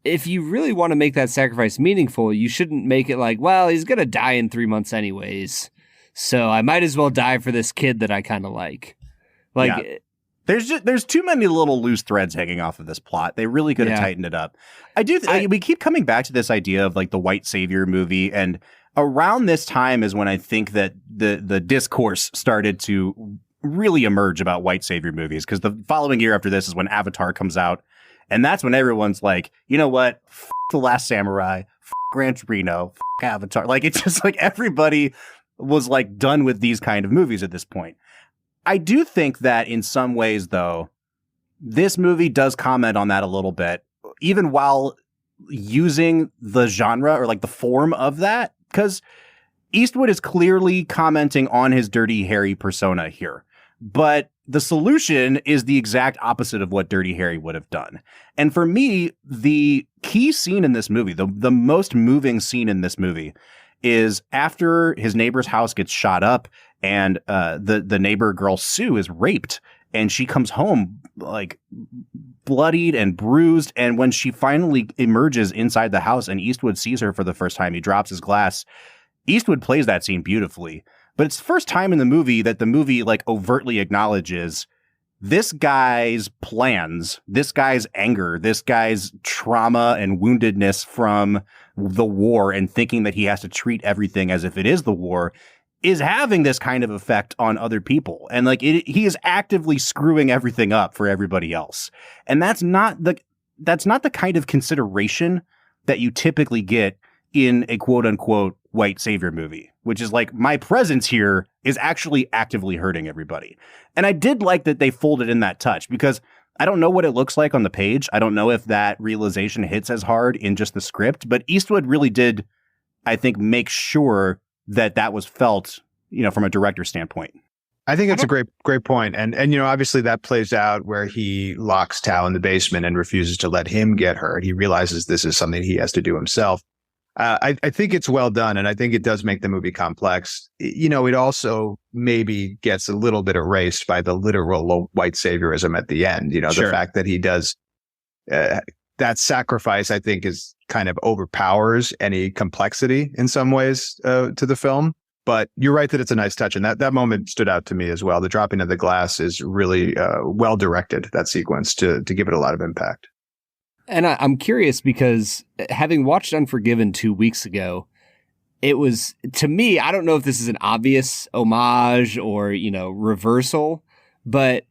Speaker 1: if you really want to make that sacrifice meaningful, you shouldn't make it like, well, he's going to die in 3 months anyways, so I might as well die for this kid that I kind of like.
Speaker 2: There's too many little loose threads hanging off of this plot. They really could have tightened it up. We keep coming back to this idea of like the white savior movie, and around this time is when I think that the discourse started to really emerge about white savior movies, because the following year after this is when Avatar comes out. And that's when everyone's like, you know what? F*** The Last Samurai, f*** Gran Torino, f*** Avatar. Like, it's just like everybody was like done with these kind of movies at this point. I do think that in some ways, though, this movie does comment on that a little bit, even while using the genre or like the form of that, because Eastwood is clearly commenting on his Dirty Harry persona here. But the solution is the exact opposite of what Dirty Harry would have done. And for me, the key scene in this movie, the most moving scene in this movie, is after his neighbor's house gets shot up and the neighbor girl Sue is raped, and she comes home like bloodied and bruised. And when she finally emerges inside the house and Eastwood sees her for the first time, he drops his glass. Eastwood plays that scene beautifully. But it's the first time in the movie that the movie like overtly acknowledges this guy's plans, this guy's anger, this guy's trauma and woundedness from the war and thinking that he has to treat everything as if it is the war is having this kind of effect on other people. And like he is actively screwing everything up for everybody else. And that's not the kind of consideration that you typically get in a quote unquote white savior movie, which is like, my presence here is actually actively hurting everybody. And I did like that they folded in that touch, because I don't know what it looks like on the page. I don't know if that realization hits as hard in just the script, but Eastwood really did, I think, make sure that that was felt, you know, from a director standpoint.
Speaker 3: I think it's a great point. And, you know, obviously that plays out where he locks Tao in the basement and refuses to let him get hurt. He realizes this is something he has to do himself. I think it's well done, and I think it does make the movie complex. You know, it also maybe gets a little bit erased by the literal white saviorism at the end. You know, the fact that he does that sacrifice, I think, is kind of overpowers any complexity in some ways to the film. But you're right that it's a nice touch, and that moment stood out to me as well. The dropping of the glass is really well directed, that sequence, to give it a lot of impact.
Speaker 1: And I'm curious because having watched Unforgiven 2 weeks ago, it was, to me, I don't know if this is an obvious homage or, you know, reversal, but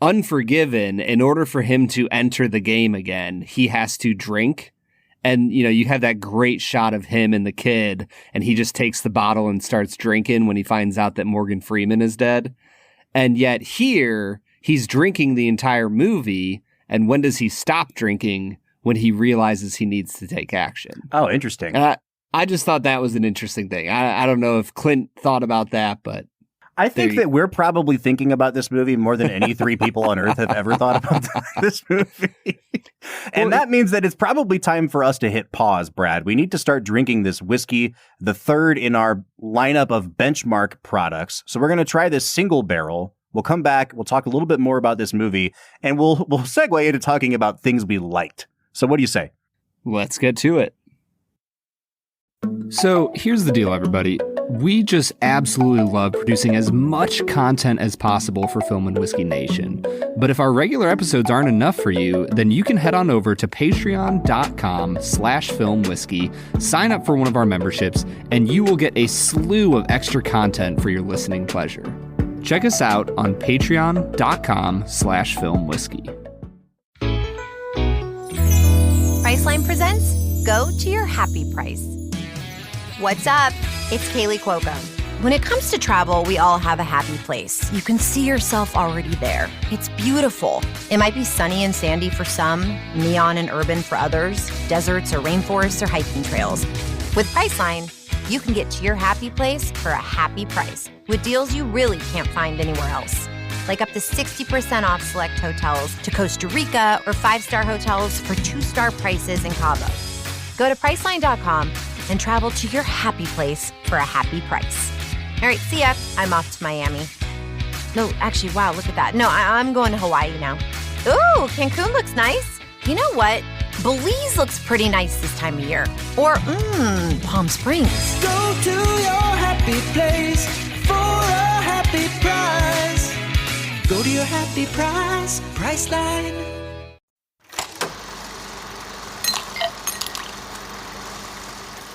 Speaker 1: Unforgiven, in order for him to enter the game again, he has to drink. And, you know, you have that great shot of him and the kid, and he just takes the bottle and starts drinking when he finds out that Morgan Freeman is dead. And yet here, he's drinking the entire movie. And when does he stop drinking? When he realizes he needs to take action.
Speaker 2: Oh, interesting.
Speaker 1: And I just thought that was an interesting thing. I don't know if Clint thought about that, but
Speaker 2: I think that we're probably thinking about this movie more than any three people on Earth have ever thought about this movie. And that means that it's probably time for us to hit pause, Brad. We need to start drinking this whiskey, the third in our lineup of benchmark products. So we're going to try this single barrel. We'll come back. We'll talk a little bit more about this movie, and we'll segue into talking about things we liked. So what do you say?
Speaker 1: Let's get to it.
Speaker 5: So here's the deal, everybody. We just absolutely love producing as much content as possible for Film and Whiskey Nation. But if our regular episodes aren't enough for you, then you can head on over to patreon.com/filmwhiskey, sign up for one of our memberships, and you will get a slew of extra content for your listening pleasure. Check us out on patreon.com/filmwhiskey.
Speaker 6: Priceline presents Go to Your Happy Price. What's up? It's Kaylee Cuoco. When it comes to travel, we all have a happy place. You can see yourself already there. It's beautiful. It might be sunny and sandy for some, neon and urban for others, deserts or rainforests or hiking trails. With Priceline, you can get to your happy place for a happy price with deals you really can't find anywhere else. Like up to 60% off select hotels to Costa Rica or 5-star hotels for 2-star prices in Cabo. Go to Priceline.com and travel to your happy place for a happy price. All right, see ya. I'm off to Miami. No, actually, wow, look at that. No, I'm going to Hawaii now. Ooh, Cancun looks nice. You know what? Belize looks pretty nice this time of year. Or, Palm Springs.
Speaker 4: Go to your happy place for a happy price. Go to your happy price, Priceline.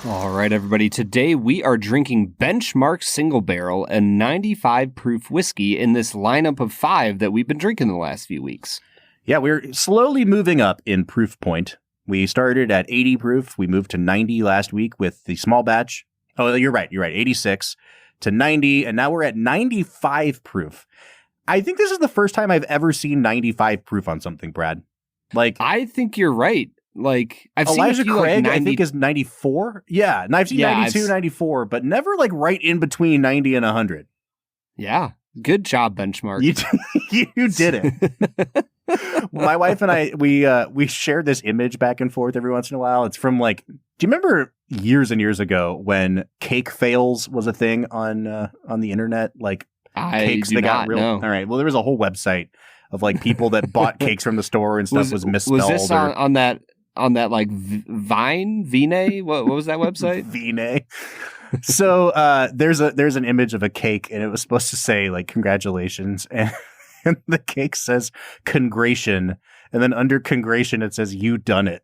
Speaker 4: 'Cause
Speaker 1: All right, everybody. Today we are drinking Benchmark Single Barrel, a 95 proof whiskey in this lineup of 5 that we've been drinking the last few weeks.
Speaker 2: Yeah, we're slowly moving up in proof point. We started at 80 proof. We moved to 90 last week with the small batch. Oh, you're right. 86 to 90. And now we're at 95 proof. I think this is the first time I've ever seen 95 proof on something, Brad. Like,
Speaker 1: I think you're right. Like, I've
Speaker 2: Elijah
Speaker 1: seen a few,
Speaker 2: Craig,
Speaker 1: like 90...
Speaker 2: I think, is 94. Yeah, and I've seen 92, 94, but never like right in between 90 and 100.
Speaker 1: Yeah, good job, Benchmark.
Speaker 2: You did it. My wife and I, we shared this image back and forth every once in a while. It's from like, do you remember years and years ago when cake fails was a thing on the internet? Like cakes that got real.
Speaker 1: No.
Speaker 2: All right. Well, there was a whole website of like people that bought cakes from the store and stuff was misspelled.
Speaker 1: Was this on that like Vine? What was that website?
Speaker 2: Vine. So there's an image of a cake and it was supposed to say like congratulations and the cake says congration and then under congration it says you done it.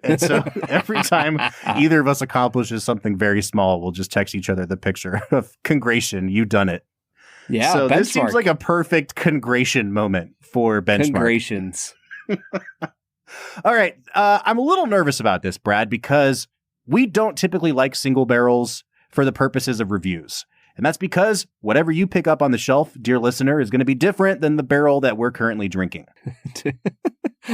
Speaker 2: And so every time either of us accomplishes something very small, we'll just text each other the picture of congration, you done it.
Speaker 1: Yeah.
Speaker 2: So
Speaker 1: Benchmark.
Speaker 2: This seems like a perfect congration moment for Benchmark.
Speaker 1: Congrations.
Speaker 2: All right. I'm a little nervous about this, Brad, because we don't typically like single barrels for the purposes of reviews. And that's because whatever you pick up on the shelf, dear listener, is going to be different than the barrel that we're currently drinking.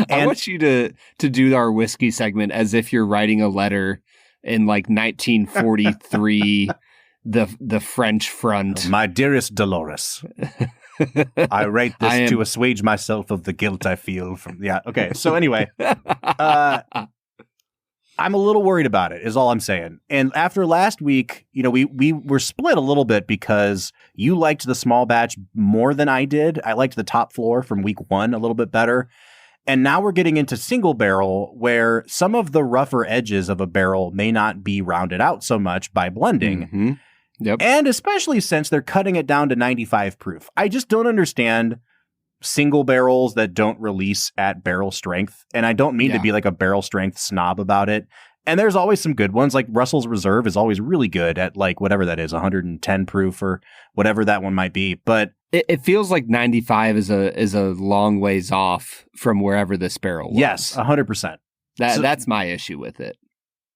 Speaker 1: I want you to do our whiskey segment as if you're writing a letter in like 1943, the French front.
Speaker 2: My dearest Dolores, I write this to assuage myself of the guilt I feel from... Yeah, okay. So anyway, I'm a little worried about it, is all I'm saying. And after last week, you know, we were split a little bit because you liked the small batch more than I did. I liked the top floor from week 1 a little bit better. And now we're getting into single barrel where some of the rougher edges of a barrel may not be rounded out so much by blending.
Speaker 1: Mm-hmm. Yep.
Speaker 2: And especially since they're cutting it down to 95 proof. I just don't understand single barrels that don't release at barrel strength. And I don't mean to be like a barrel strength snob about it. And there's always some good ones, like Russell's Reserve is always really good at like whatever that is, 110 proof or whatever that one might be. But
Speaker 1: it feels like 95 is a long ways off from wherever this barrel was.
Speaker 2: Yes, 100%.
Speaker 1: That's my issue with it.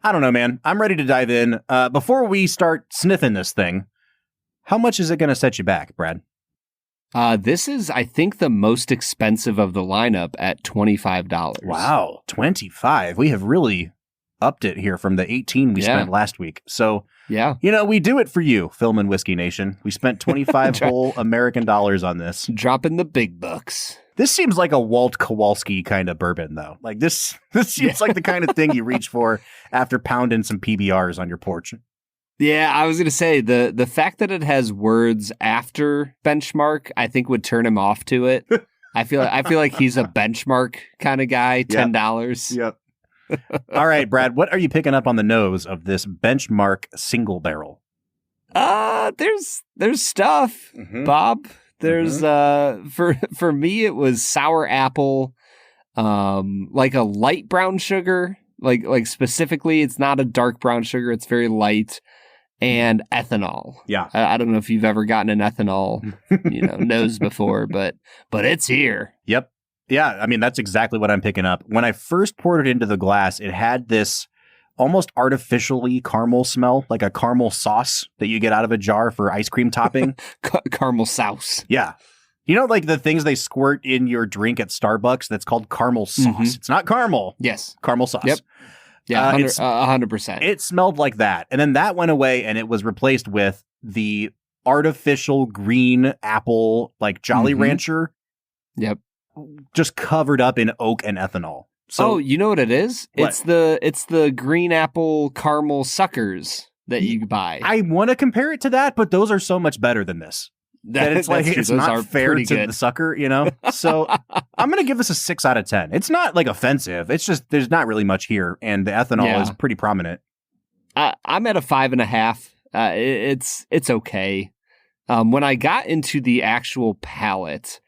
Speaker 2: I don't know, man. I'm ready to dive in. Before we start sniffing this thing, how much is it going to set you back, Brad?
Speaker 1: This is, I think, the most expensive of the lineup at $25.
Speaker 2: Wow, 25. We have really upped it here from the 18 we spent last week. So,
Speaker 1: yeah,
Speaker 2: you know, we do it for you, Film and Whiskey Nation. We spent 25 whole American dollars on this.
Speaker 1: Dropping the big bucks.
Speaker 2: This seems like a Walt Kowalski kind of bourbon, though. Like this seems like the kind of thing you reach for after pounding some PBRs on your porch.
Speaker 1: Yeah, I was going to say the fact that it has words after Benchmark, I think would turn him off to it. I feel like he's a Benchmark kind of guy. $10.
Speaker 2: Yep. All right, Brad, what are you picking up on the nose of this Benchmark single barrel?
Speaker 1: There's stuff, Bob. There's for me it was sour apple, like a light brown sugar, like specifically it's not a dark brown sugar, it's very light, and ethanol.
Speaker 2: Yeah.
Speaker 1: I don't know if you've ever gotten an ethanol, nose before, but it's here.
Speaker 2: Yep. Yeah, I mean, that's exactly what I'm picking up. When I first poured it into the glass, it had this almost artificially caramel smell, like a caramel sauce that you get out of a jar for ice cream topping.
Speaker 1: Caramel sauce.
Speaker 2: Yeah. You know, like the things they squirt in your drink at Starbucks that's called caramel sauce. It's not caramel.
Speaker 1: Yes.
Speaker 2: Caramel sauce.
Speaker 1: Yep. Yeah, 100%.
Speaker 2: It smelled like that. And then that went away and it was replaced with the artificial green apple, like Jolly Rancher.
Speaker 1: Yep.
Speaker 2: Just covered up in oak and ethanol. So,
Speaker 1: you know what it is?
Speaker 2: What?
Speaker 1: It's the green apple caramel suckers that you buy.
Speaker 2: I want to compare it to that, but those are so much better than this. That it's like it's not fair to the sucker, you know? So I'm going to give this a 6 out of 10. It's not like offensive. It's just there's not really much here, and the ethanol is pretty prominent.
Speaker 1: I'm at a 5.5. It's okay. When I got into the actual palate,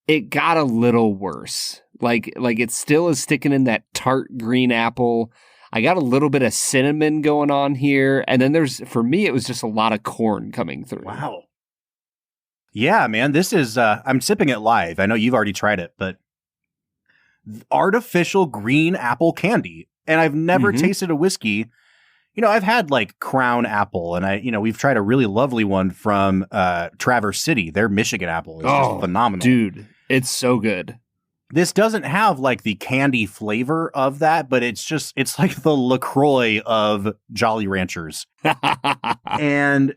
Speaker 1: it got a little worse. Like it still is sticking in that tart green apple. I got a little bit of cinnamon going on here. And then for me, it was just a lot of corn coming through.
Speaker 2: Wow. Yeah, man, this is, I'm sipping it live. I know you've already tried it, but artificial green apple candy. And I've never tasted a whiskey. You know, I've had like Crown Apple, and we've tried a really lovely one from Traverse City. Their Michigan apple is just phenomenal.
Speaker 1: Dude, it's so good.
Speaker 2: This doesn't have like the candy flavor of that, but it's like the LaCroix of Jolly Ranchers. And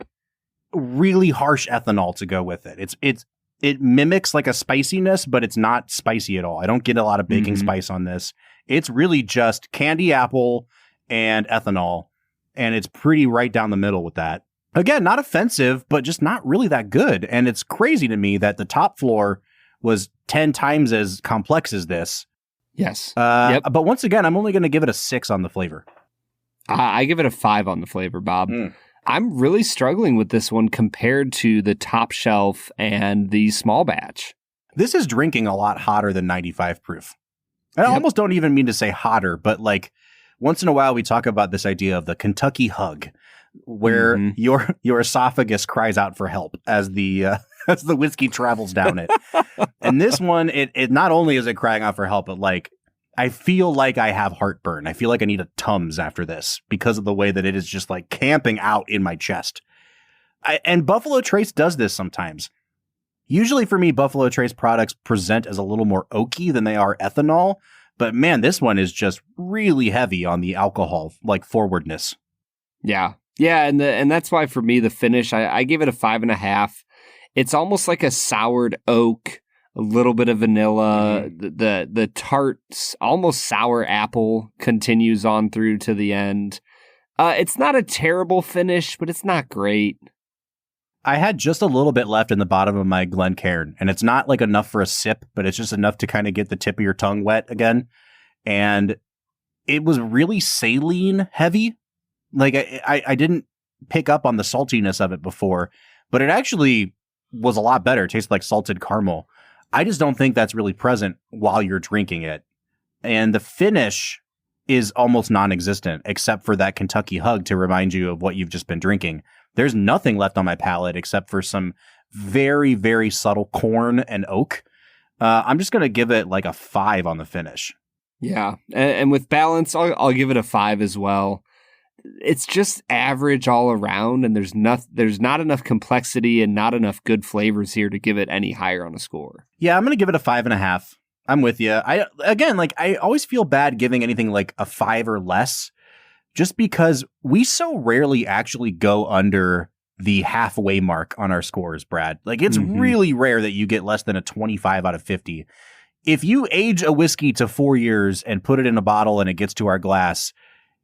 Speaker 2: really harsh ethanol to go with it. It mimics like a spiciness, but it's not spicy at all. I don't get a lot of baking spice on this. It's really just candy apple and ethanol, and it's pretty right down the middle with that. Again, not offensive, but just not really that good. And it's crazy to me that the top floor was 10 times as complex as this.
Speaker 1: Yes.
Speaker 2: But once again, I'm only going to give it a 6 on the flavor.
Speaker 1: I give it a 5 on the flavor, Bob. I'm really struggling with this one compared to the top shelf and the small batch.
Speaker 2: This is drinking a lot hotter than 95 proof. I almost don't even mean to say hotter, but like once in a while we talk about this idea of the Kentucky hug, where your esophagus cries out for help as the whiskey travels down it. And this one, it not only is it crying out for help, but like I feel like I have heartburn. I feel like I need a Tums after this because of the way that it is just like camping out in my chest. And Buffalo Trace does this sometimes. Usually for me, Buffalo Trace products present as a little more oaky than they are ethanol. But man, this one is just really heavy on the alcohol, like forwardness.
Speaker 1: Yeah. Yeah. And that's why for me, the finish, I gave it a 5.5. It's almost like a soured oak, a little bit of vanilla. The tart, almost sour apple continues on through to the end. It's not a terrible finish, but it's not great.
Speaker 2: I had just a little bit left in the bottom of my Glencairn, and it's not like enough for a sip, but it's just enough to kind of get the tip of your tongue wet again. And it was really saline heavy. Like I didn't pick up on the saltiness of it before, but it actually was a lot better. It tasted like salted caramel. I just don't think that's really present while you're drinking it. And the finish is almost non-existent, except for that Kentucky hug to remind you of what you've just been drinking. There's nothing left on my palate except for some very, very subtle corn and oak. I'm just going to give it like a 5 on the finish.
Speaker 1: Yeah. And with balance, I'll give it a 5 as well. It's just average all around, and there's not enough complexity and not enough good flavors here to give it any higher on a score.
Speaker 2: Yeah, I'm going to give it a 5.5. I'm with you. I always feel bad giving anything like a 5 or less, just because we so rarely actually go under the halfway mark on our scores, Brad. Like, it's really rare that you get less than a 25 out of 50. If you age a whiskey to 4 years and put it in a bottle and it gets to our glass,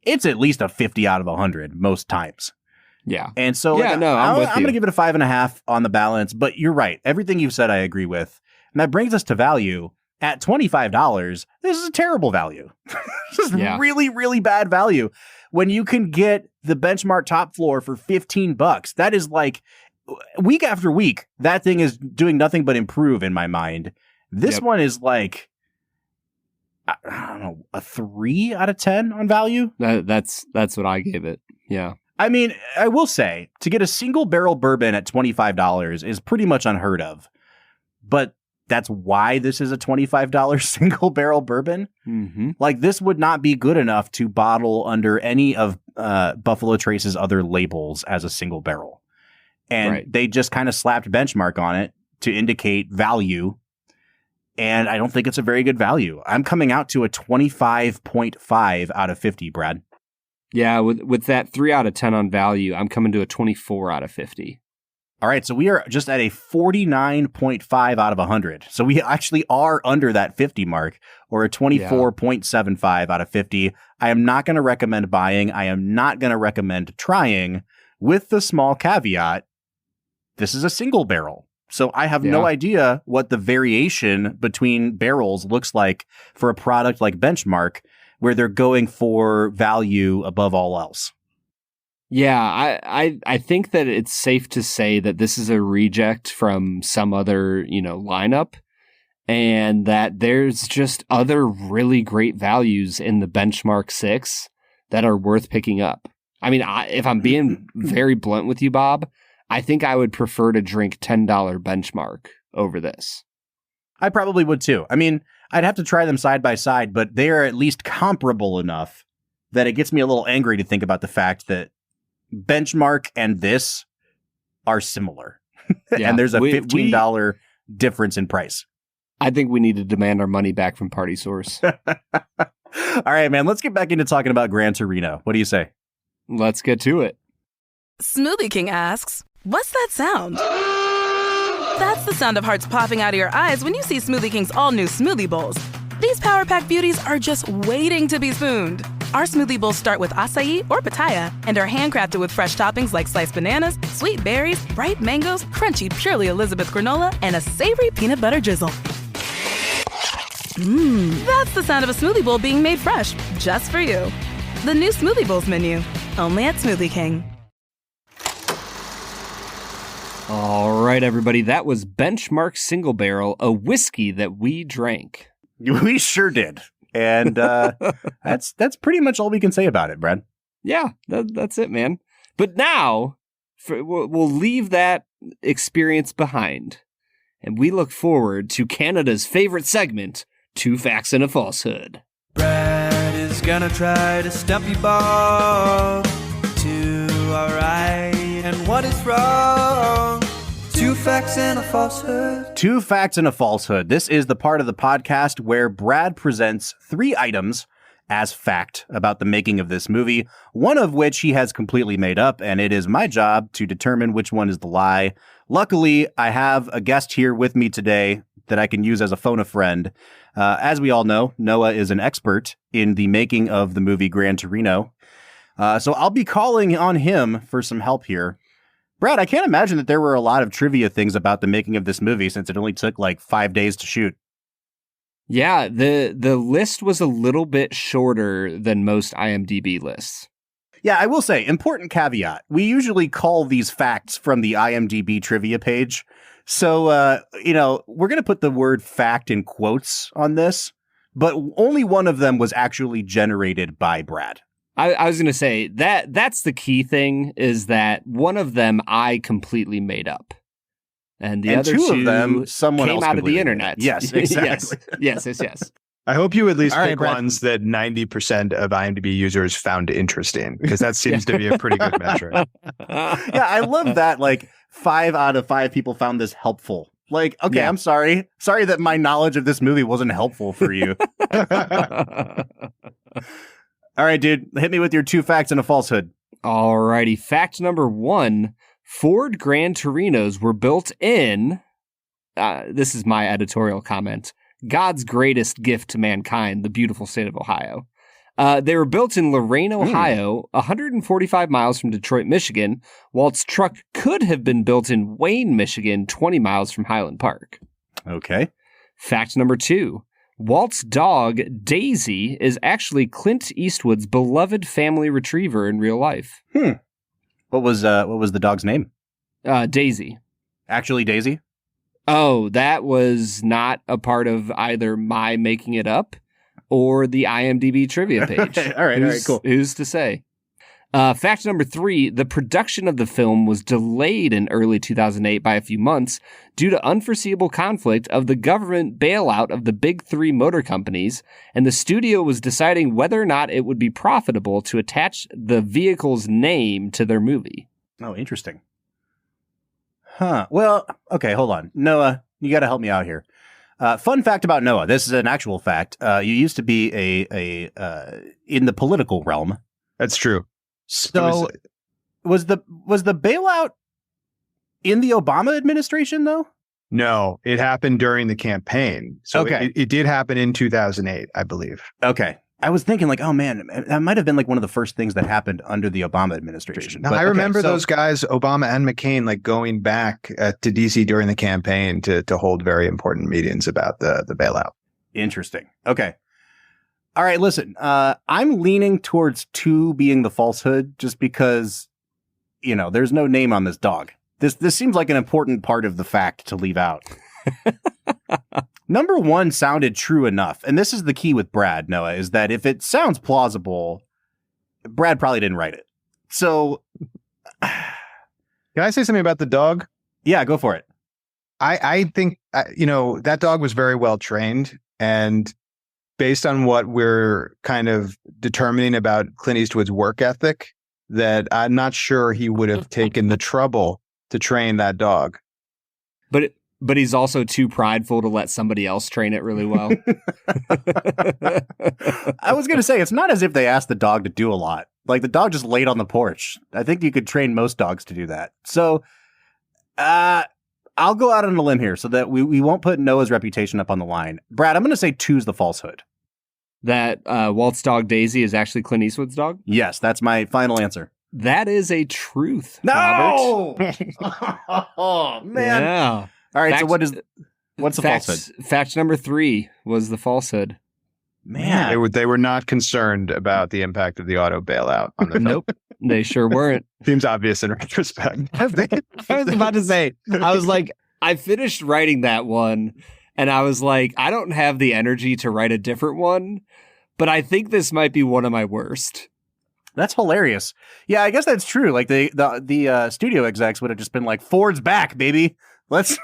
Speaker 2: it's at least a 50 out of 100 most times.
Speaker 1: Yeah.
Speaker 2: And so I'm going to give it a 5.5 on the balance, but you're right. Everything you've said, I agree with. And that brings us to value. At $25, this is a terrible value. This is really, really bad value. When you can get the benchmark top floor for $15, that is like week after week, that thing is doing nothing but improve in my mind. This one is like, I don't know, a 3 out of 10 on value.
Speaker 1: That's what I gave it. Yeah.
Speaker 2: I mean, I will say to get a single barrel bourbon at $25 is pretty much unheard of, but that's why this is a $25 single barrel bourbon. Like, this would not be good enough to bottle under any of Buffalo Trace's other labels as a single barrel. And they just kind of slapped benchmark on it to indicate value. And I don't think it's a very good value. I'm coming out to a 25.5 out of 50, Brad.
Speaker 1: Yeah, with that 3 out of 10 on value, I'm coming to a 24 out of 50.
Speaker 2: All right, so we are just at a 49.5 out of 100. So we actually are under that 50 mark, or a 24.75 out of 50. I am not going to recommend buying. I am not going to recommend trying, with the small caveat, this is a single barrel. So I have no idea what the variation between barrels looks like for a product like Benchmark, where they're going for value above all else.
Speaker 1: Yeah, I think that it's safe to say that this is a reject from some other, lineup, and that there's just other really great values in the Benchmark 6 that are worth picking up. I mean, if I'm being very blunt with you, Bob, I think I would prefer to drink $10 Benchmark over this.
Speaker 2: I probably would too. I mean, I'd have to try them side by side, but they are at least comparable enough that it gets me a little angry to think about the fact that Benchmark and this are similar.
Speaker 1: Yeah,
Speaker 2: and there's a $15 difference in price.
Speaker 1: I think we need to demand our money back from Party Source.
Speaker 2: All right, man, let's get back into talking about Gran Torino. What do you say?
Speaker 1: Let's get to it.
Speaker 7: Smoothie King asks, what's that sound? That's the sound of hearts popping out of your eyes when you see Smoothie King's all-new smoothie bowls. These Power Pack beauties are just waiting to be spooned. Our smoothie bowls start with acai or pitaya and are handcrafted with fresh toppings like sliced bananas, sweet berries, ripe mangoes, crunchy Purely Elizabeth granola, and a savory peanut butter drizzle. That's the sound of a smoothie bowl being made fresh, just for you. The new Smoothie Bowls menu, only at Smoothie King.
Speaker 1: All right, everybody, that was Benchmark Single Barrel, a whiskey that we drank.
Speaker 2: We sure did. And that's pretty much all we can say about it, Brad.
Speaker 1: Yeah, that's it, man. But now, we'll leave that experience behind, and we look forward to Canada's favorite segment, Two Facts and a Falsehood.
Speaker 4: Brad is gonna try to stump you, Bob. Two are right and one is wrong. Two facts and a falsehood.
Speaker 2: Two facts and a falsehood. This is the part of the podcast where Brad presents 3 items as fact about the making of this movie, one of which he has completely made up, and it is my job to determine which one is the lie. Luckily, I have a guest here with me today that I can use as a phone-a-friend. As we all know, Noah is an expert in the making of the movie Gran Torino. So I'll be calling on him for some help here. Brad, I can't imagine that there were a lot of trivia things about the making of this movie since it only took like 5 days to shoot.
Speaker 1: Yeah, the list was a little bit shorter than most IMDb lists.
Speaker 2: Yeah, I will say, important caveat. We usually call these facts from the IMDb trivia page. So, we're going to put the word fact in quotes on this, but only one of them was actually generated by Brad.
Speaker 1: I was going to say that's the key thing, is that one of them I completely made up. And the other two
Speaker 2: of them someone
Speaker 1: came
Speaker 2: else
Speaker 1: out of the
Speaker 2: completely
Speaker 1: internet.
Speaker 2: Yes, exactly.
Speaker 1: Yes.
Speaker 3: I hope you at least
Speaker 2: All
Speaker 3: pick
Speaker 2: right, Brad.
Speaker 3: ones that 90% of IMDb users found interesting, because that seems to be a pretty good metric.
Speaker 2: Yeah, I love that. Like 5 out of 5 people found this helpful. Like, okay,
Speaker 1: Yeah.
Speaker 2: I'm sorry. Sorry that my knowledge of this movie wasn't helpful for you. All right, dude, hit me with your 2 facts and a falsehood.
Speaker 1: Alrighty, fact number 1, Ford Gran Torinos were built in, this is my editorial comment, God's greatest gift to mankind, the beautiful state of Ohio. They were built in Lorain, Ohio, 145 miles from Detroit, Michigan. Walt's truck could have been built in Wayne, Michigan, 20 miles from Highland Park.
Speaker 2: Okay.
Speaker 1: Fact number 2, Walt's dog, Daisy, is actually Clint Eastwood's beloved family retriever in real life.
Speaker 2: What was the dog's name?
Speaker 1: Daisy.
Speaker 2: Actually, Daisy?
Speaker 1: Oh, that was not a part of either my making it up or the IMDb trivia page.
Speaker 2: All right, cool.
Speaker 1: Who's to say? Fact number 3, the production of the film was delayed in early 2008 by a few months due to unforeseeable conflict of the government bailout of the big 3 motor companies, and the studio was deciding whether or not it would be profitable to attach the vehicle's name to their movie.
Speaker 2: Oh, interesting. Huh. Well, okay, hold on. Noah, you got to help me out here. Fun fact about Noah. This is an actual fact. You used to be in the political realm.
Speaker 3: That's true.
Speaker 2: So was the bailout in the Obama administration, though?
Speaker 3: No, it happened during the campaign. So
Speaker 2: Okay.
Speaker 3: it did happen in 2008, I believe.
Speaker 2: Okay. I was thinking like, oh man, that might have been like one of the first things that happened under the Obama administration.
Speaker 3: Now,
Speaker 2: But,
Speaker 3: I
Speaker 2: okay,
Speaker 3: remember
Speaker 2: so-
Speaker 3: those guys, Obama and McCain, like going back to DC during the campaign to hold very important meetings about the bailout.
Speaker 2: Interesting. Okay. All right, listen, I'm leaning towards 2 being the falsehood just because, there's no name on this dog. This seems like an important part of the fact to leave out. Number 1 sounded true enough. And this is the key with Brad, Noah, is that if it sounds plausible, Brad probably didn't write it. So,
Speaker 3: Can I say something about the dog?
Speaker 2: Yeah, go for it.
Speaker 3: I think, that dog was very well trained. And based on what we're kind of determining about Clint Eastwood's work ethic, that I'm not sure he would have taken the trouble to train that dog.
Speaker 1: But he's also too prideful to let somebody else train it really well.
Speaker 2: I was going to say, it's not as if they asked the dog to do a lot. Like, the dog just laid on the porch. I think you could train most dogs to do that. So, I'll go out on a limb here so that we won't put Noah's reputation up on the line. Brad, I'm going to say 2's the falsehood.
Speaker 1: That Walt's dog Daisy is actually Clint Eastwood's dog?
Speaker 2: Yes, that's my final answer.
Speaker 1: That is a truth.
Speaker 2: No! Oh, man.
Speaker 1: Yeah.
Speaker 2: All right, so what's the falsehood?
Speaker 1: Fact number 3 was the falsehood.
Speaker 2: Man.
Speaker 3: They were not concerned about the impact of the auto bailout on the
Speaker 1: Nope, they sure weren't.
Speaker 3: Seems obvious in retrospect.
Speaker 1: I was about to say, I was like, I finished writing that one, and I was like, I don't have the energy to write a different one, but I think this might be one of my worst.
Speaker 2: That's hilarious. Yeah, I guess that's true. Like, the studio execs would have just been like, Ford's back, baby. Let's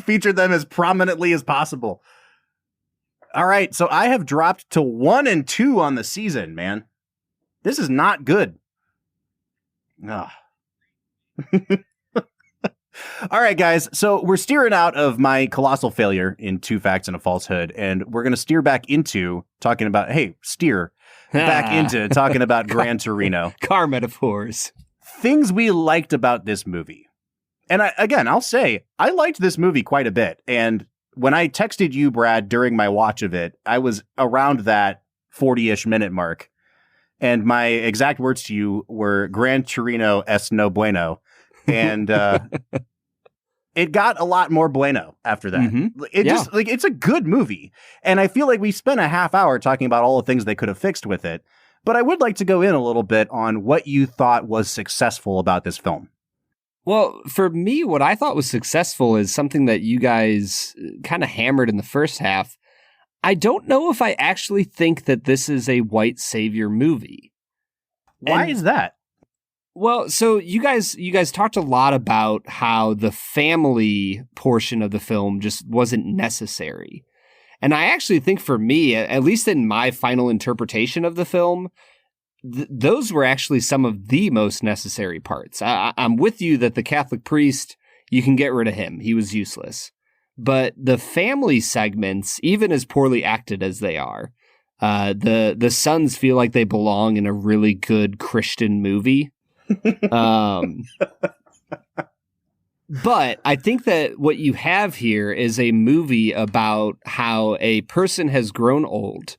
Speaker 2: feature them as prominently as possible. All right, so I have dropped to 1 and 2 on the season, man. This is not good. Ugh. All right, guys. So we're steering out of my colossal failure in 2 facts and a falsehood, and we're going to steer back into talking about, back into talking about Gran Torino.
Speaker 1: Car metaphors.
Speaker 2: Things we liked about this movie. And I'll say, I liked this movie quite a bit. And when I texted you, Brad, during my watch of it, I was around that 40-ish minute mark. And my exact words to you were, Gran Torino es no bueno. And it got a lot more bueno after that. Mm-hmm. It's a good movie. And I feel like we spent a half hour talking about all the things they could have fixed with it. But I would like to go in a little bit on what you thought was successful about this film.
Speaker 1: Well, for me, what I thought was successful is something that you guys kind of hammered in the first half. I don't know if I actually think that this is a white savior movie.
Speaker 2: Why is that?
Speaker 1: Well, so you guys talked a lot about how the family portion of the film just wasn't necessary. And I actually think for me, at least in my final interpretation of the film, those were actually some of the most necessary parts. I'm with you that the Catholic priest, you can get rid of him. He was useless. But the family segments, even as poorly acted as they are, the sons feel like they belong in a really good Christian movie. But I think that what you have here is a movie about how a person has grown old.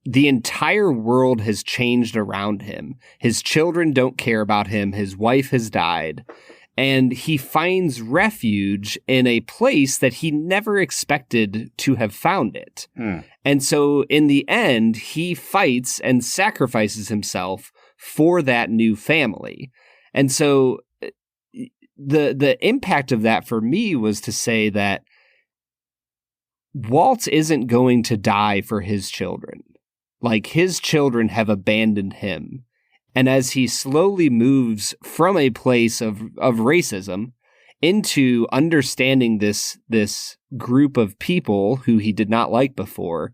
Speaker 1: The entire world has changed around him. His children don't care about him. His wife has died. And he finds refuge in a place that he never expected to have found it. And so in the end, he fights and sacrifices himself for that new family. And so the impact of that for me was to say that Walt isn't going to die for his children. Like, his children have abandoned him. And as he slowly moves from a place of racism into understanding this group of people who he did not like before,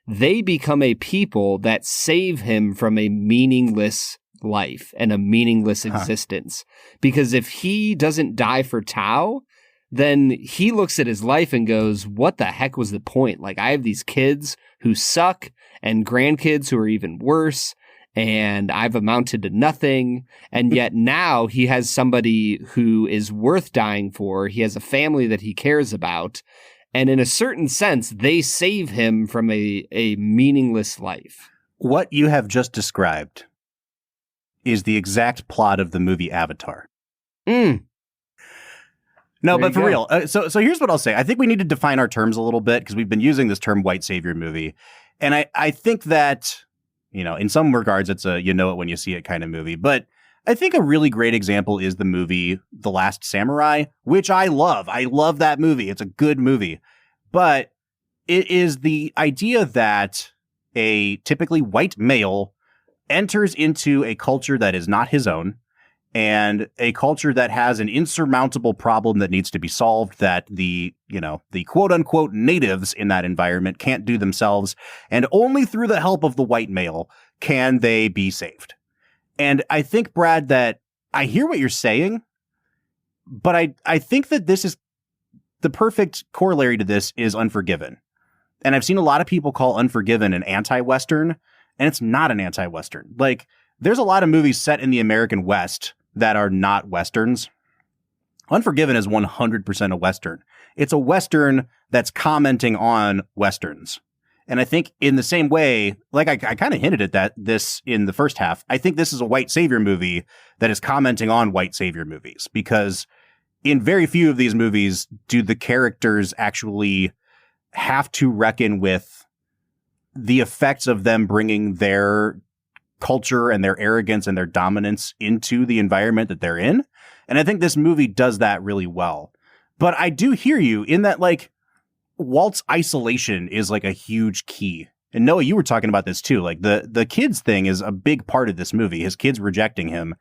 Speaker 1: they become a people that save him from a meaningless life and a meaningless existence. Because if he doesn't die for Tao, then he looks at his life and goes, what the heck was the point? Like, I have these kids who suck and grandkids who are even worse, and I've amounted to nothing. And yet now he has somebody who is worth dying for. He has a family that he cares about. And in a certain sense, they save him from a meaningless life.
Speaker 2: What you have just described is the exact plot of the movie Avatar. No,
Speaker 1: There
Speaker 2: but for
Speaker 1: you
Speaker 2: real. So here's what I'll say. I think we need to define our terms a little bit, because we've been using this term white savior movie. And I think that, in some regards, it's a you know it when you see it kind of movie. But I think a really great example is the movie The Last Samurai, which I love. I love that movie. It's a good movie. But it is the idea that a typically white male enters into a culture that is not his own, and a culture that has an insurmountable problem that needs to be solved that the quote unquote natives in that environment can't do themselves. And only through the help of the white male can they be saved. And I think, Brad, that I hear what you're saying, but I think that this is the perfect corollary to this is Unforgiven. And I've seen a lot of people call Unforgiven an anti-Western, and it's not an anti-Western. Like, there's a lot of movies set in the American West that are not Westerns. Unforgiven is 100% a Western. It's a Western that's commenting on Westerns. And I think in the same way, like I kind of hinted at this in the first half, I think this is a white savior movie that is commenting on white savior movies, because in very few of these movies do the characters actually have to reckon with the effects of them bringing their culture and their arrogance and their dominance into the environment that they're in. And I think this movie does that really well. But I do hear you in that, like, Walt's isolation is like a huge key. And Noah, you were talking about this too. Like the kids thing is a big part of this movie. His kids rejecting him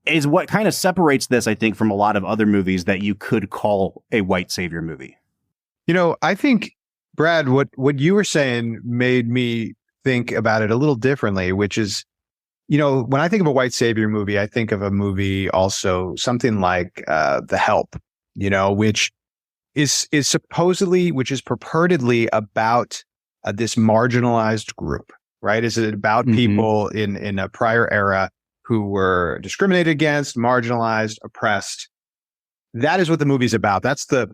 Speaker 2: is what kind of separates this, I think, from a lot of other movies that you could call a white savior movie.
Speaker 3: You know, I think, Brad, what you were saying made me think about it a little differently, which is, you know, when I think of a white savior movie, I think of a movie also something like The Help, you know, which is purportedly about this marginalized group, right? Is it about people in a prior era who were discriminated against, marginalized, oppressed? That is what the movie's about. That's the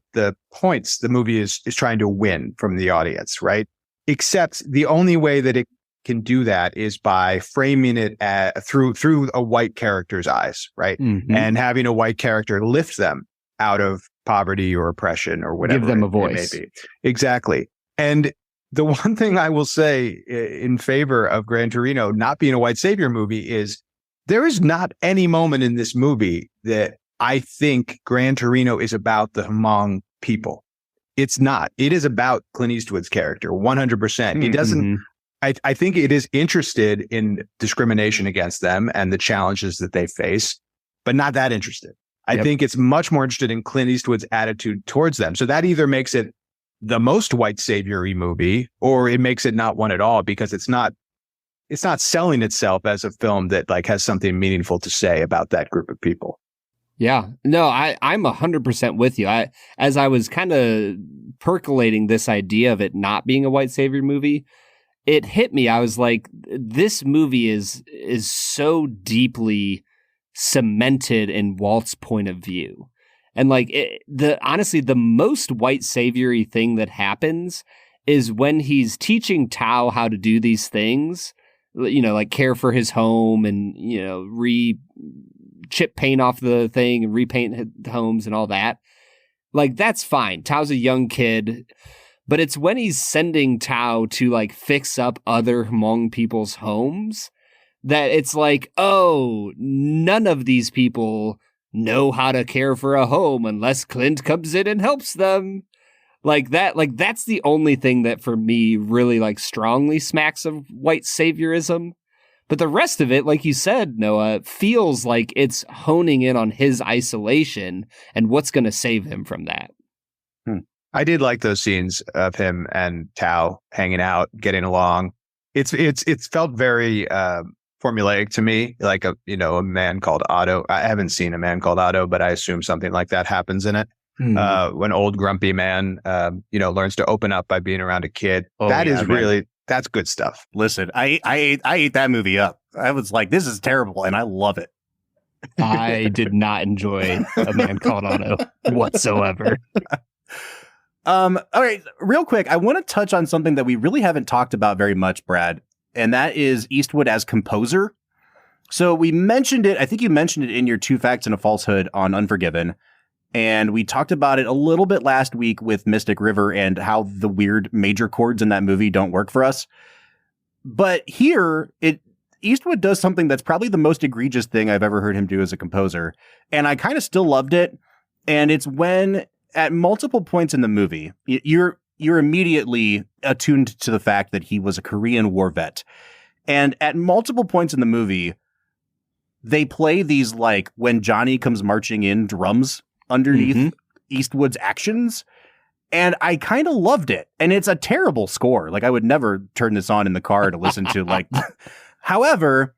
Speaker 3: points the movie is trying to win from the audience, right? Except the only way that it can do that is by framing it through a white character's eyes, right? And having a white character lift them out of poverty or oppression or whatever.
Speaker 5: Give them a voice.
Speaker 3: It may be. Exactly. And the one thing I will say in favor of Gran Torino not being a white savior movie is there is not any moment in this movie that I think Gran Torino is about the Hmong people. It's not. It is about Clint Eastwood's character, 100%. It doesn't. I think it is interested in discrimination against them and the challenges that they face, but not that interested. I think it's much more interested in Clint Eastwood's attitude towards them. So that either makes it the most white savior-y movie, or it makes it not one at all, because it's not selling itself as a film that like has something meaningful to say about that group of people.
Speaker 1: Yeah, no, I'm 100% with you. As I was kind of percolating this idea of it not being a white savior movie, it hit me. I was like, this movie is so deeply cemented in Walt's point of view. And like honestly, the most white savior-y thing that happens is when he's teaching Tao how to do these things, you know, like care for his home and, you know, chip paint off the thing and repaint homes and all that. Like, that's fine. Tao's a young kid, but it's when he's sending Tao to like fix up other Hmong people's homes that it's like, oh, none of these people know how to care for a home unless Clint comes in and helps them. Like that's the only thing that for me really like strongly smacks of white saviorism. But the rest of it, like you said, Noah, feels like it's honing in on his isolation and what's going to save him from that.
Speaker 3: I did like those scenes of him and Tao hanging out, getting along. It's felt very formulaic to me, like a Man Called Otto. I haven't seen A Man Called Otto, but I assume something like that happens in it. When old grumpy man, learns to open up by being around a kid. That's good stuff.
Speaker 2: Listen, I ate that movie up. I was like, this is terrible, and I love it.
Speaker 1: I did not enjoy A Man Called Otto whatsoever.
Speaker 2: All right, real quick, I want to touch on something that we really haven't talked about very much, Brad, and that is Eastwood as composer. So we mentioned it, I think you mentioned it in your 2 Facts and a Falsehood on Unforgiven, and we talked about it a little bit last week with Mystic River and how the weird major chords in that movie don't work for us. But here, Eastwood does something that's probably the most egregious thing I've ever heard him do as a composer, and I kind of still loved it, and it's when at multiple points in the movie, you're immediately attuned to the fact that he was a Korean war vet. And at multiple points in the movie, they play these like when Johnny comes marching in drums underneath Eastwood's actions. And I kind of loved it. And it's a terrible score. Like I would never turn this on in the car to listen to like, however,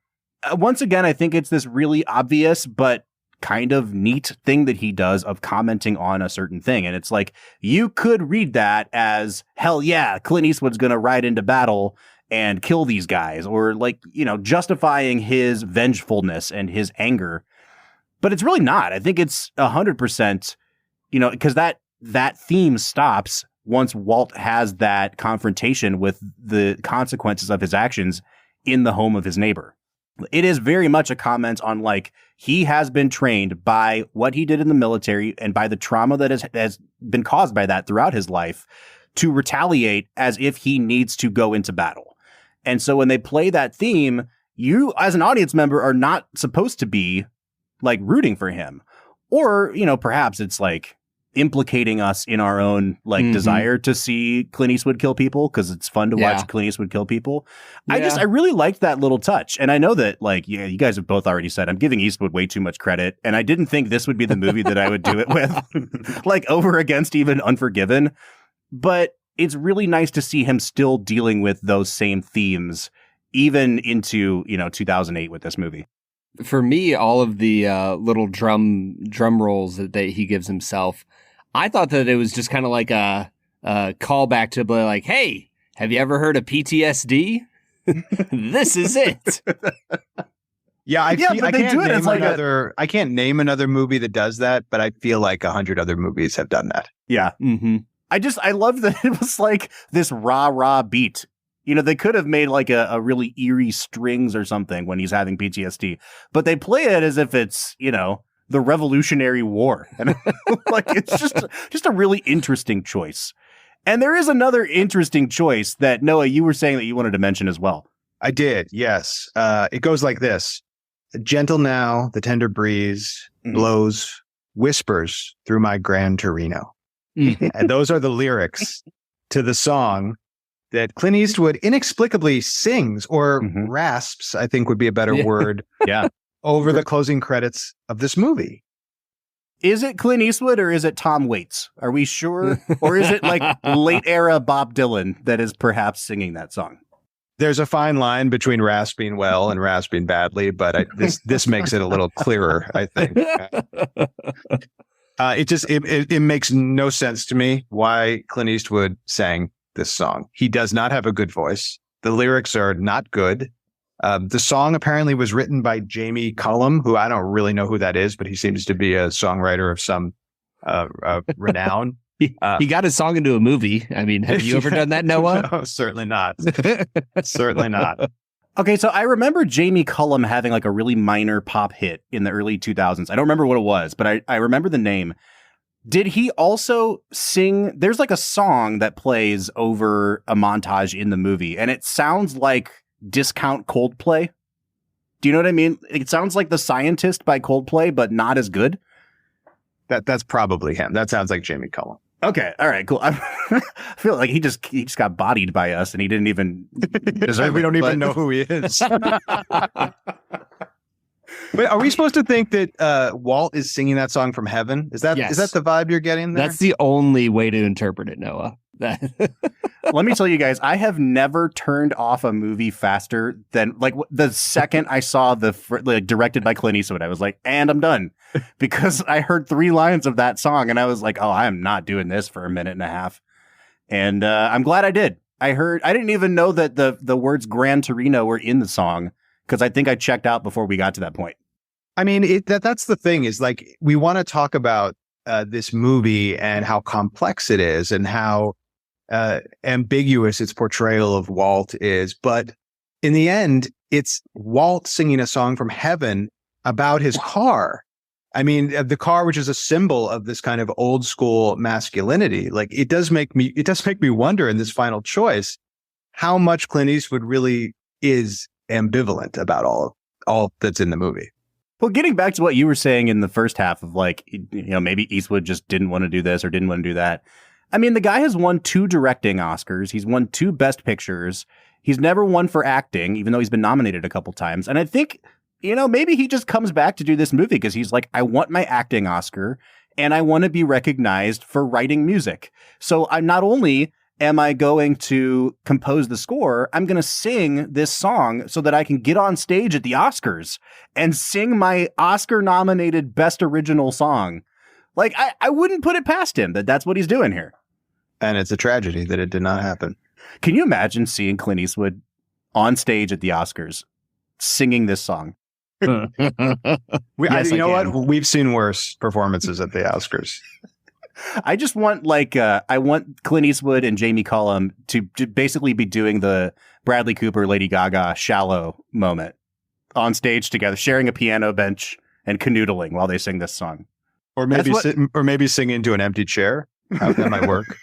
Speaker 2: once again, I think it's this really obvious, but kind of neat thing that he does of commenting on a certain thing. And it's like, you could read that as, hell yeah, Clint Eastwood's going to ride into battle and kill these guys, or like, you know, justifying his vengefulness and his anger. But it's really not. I think it's 100%, you know, because that theme stops once Walt has that confrontation with the consequences of his actions in the home of his neighbor. It is very much a comment on like, he has been trained by what he did in the military and by the trauma that has been caused by that throughout his life to retaliate as if he needs to go into battle. And so when they play that theme, you as an audience member are not supposed to be like rooting for him. Or, you know, perhaps it's like implicating us in our own like desire to see Clint Eastwood kill people because it's fun to watch Clint Eastwood kill people. I really liked that little touch. And I know that like, yeah, you guys have both already said I'm giving Eastwood way too much credit. And I didn't think this would be the movie that I would do it with, like over against even Unforgiven. But it's really nice to see him still dealing with those same themes, even into, you know, 2008 with this movie.
Speaker 1: For me, all of the little drum rolls that he gives himself, I thought that it was just kind of like a callback to be like, hey, have you ever heard of PTSD? This is it.
Speaker 3: Yeah, I can't
Speaker 2: do it as like
Speaker 3: I can't name another movie that does that, but I feel like 100 other movies have done that.
Speaker 2: Yeah. I love that it was like this rah beat. You know, they could have made like a really eerie strings or something when he's having PTSD, but they play it as if it's, you know, the Revolutionary War. And like, it's just a really interesting choice. And there is another interesting choice that, Noah, you were saying that you wanted to mention as well.
Speaker 3: I did, yes. It goes like this. Gentle now, the tender breeze blows whispers through my Gran Torino. And those are the lyrics to the song that Clint Eastwood inexplicably sings or rasps, I think would be a better word, over the closing credits of this movie.
Speaker 2: Is it Clint Eastwood or is it Tom Waits? Are we sure? Or is it like late era Bob Dylan that is perhaps singing that song?
Speaker 3: There's a fine line between rasping well and rasping badly, but this makes it a little clearer, I think. It makes no sense to me why Clint Eastwood sang this song. He does not have a good voice. The lyrics are not good. The song apparently was written by Jamie Cullum, who I don't really know who that is, but he seems to be a songwriter of some renown.
Speaker 1: He got his song into a movie. I mean, have you ever done that, Noah?
Speaker 3: No, certainly not. Certainly not.
Speaker 2: Okay, so I remember Jamie Cullum having like a really minor pop hit in the early 2000s. I don't remember what it was, but I remember the name. Did he also sing? There's like a song that plays over a montage in the movie, and it sounds like Discount Coldplay. Do you know what I mean? It sounds like The Scientist by Coldplay, but not as good.
Speaker 3: That's probably him. That sounds like Jamie Cullum.
Speaker 2: Okay, all right, cool. I feel like he just got bodied by us, and he didn't even deserve
Speaker 3: we don't even know who he is. Wait, are we supposed to think that Walt is singing that song from heaven? Is that the vibe you're getting there?
Speaker 1: That's the only way to interpret it, Noah.
Speaker 2: Let me tell you guys, I have never turned off a movie faster than like the second I saw directed by Clint Eastwood. I was like, and I'm done, because I heard 3 lines of that song and I was like, oh, I am not doing this for a minute and a half. And I'm glad I did. I didn't even know that the words Gran Torino were in the song, because I think I checked out before we got to that point.
Speaker 3: I mean, that's the thing is like, we want to talk about this movie and how complex it is and how ambiguous its portrayal of Walt is. But in the end, it's Walt singing a song from heaven about his car. I mean, the car, which is a symbol of this kind of old school masculinity. Like it does make me wonder in this final choice, how much Clint Eastwood really is ambivalent about all that's in the movie.
Speaker 2: Well, getting back to what you were saying in the first half of like, you know, maybe Eastwood just didn't want to do this or didn't want to do that. I mean, the guy has won 2 directing Oscars. He's won 2 Best Pictures. He's never won for acting, even though he's been nominated a couple times. And I think, maybe he just comes back to do this movie because he's like, I want my acting Oscar and I want to be recognized for writing music. So I'm not only am I going to compose the score, I'm going to sing this song so that I can get on stage at the Oscars and sing my Oscar-nominated Best Original Song. Like, I wouldn't put it past him that's what he's doing here.
Speaker 3: And it's a tragedy that it did not happen.
Speaker 2: Can you imagine seeing Clint Eastwood on stage at the Oscars singing this song?
Speaker 3: What? We've seen worse performances at the Oscars.
Speaker 2: I just want I want Clint Eastwood and Jamie Cullum to basically be doing the Bradley Cooper, Lady Gaga Shallow moment on stage together, sharing a piano bench and canoodling while they sing this song.
Speaker 3: Or maybe sing into an empty chair. That might work.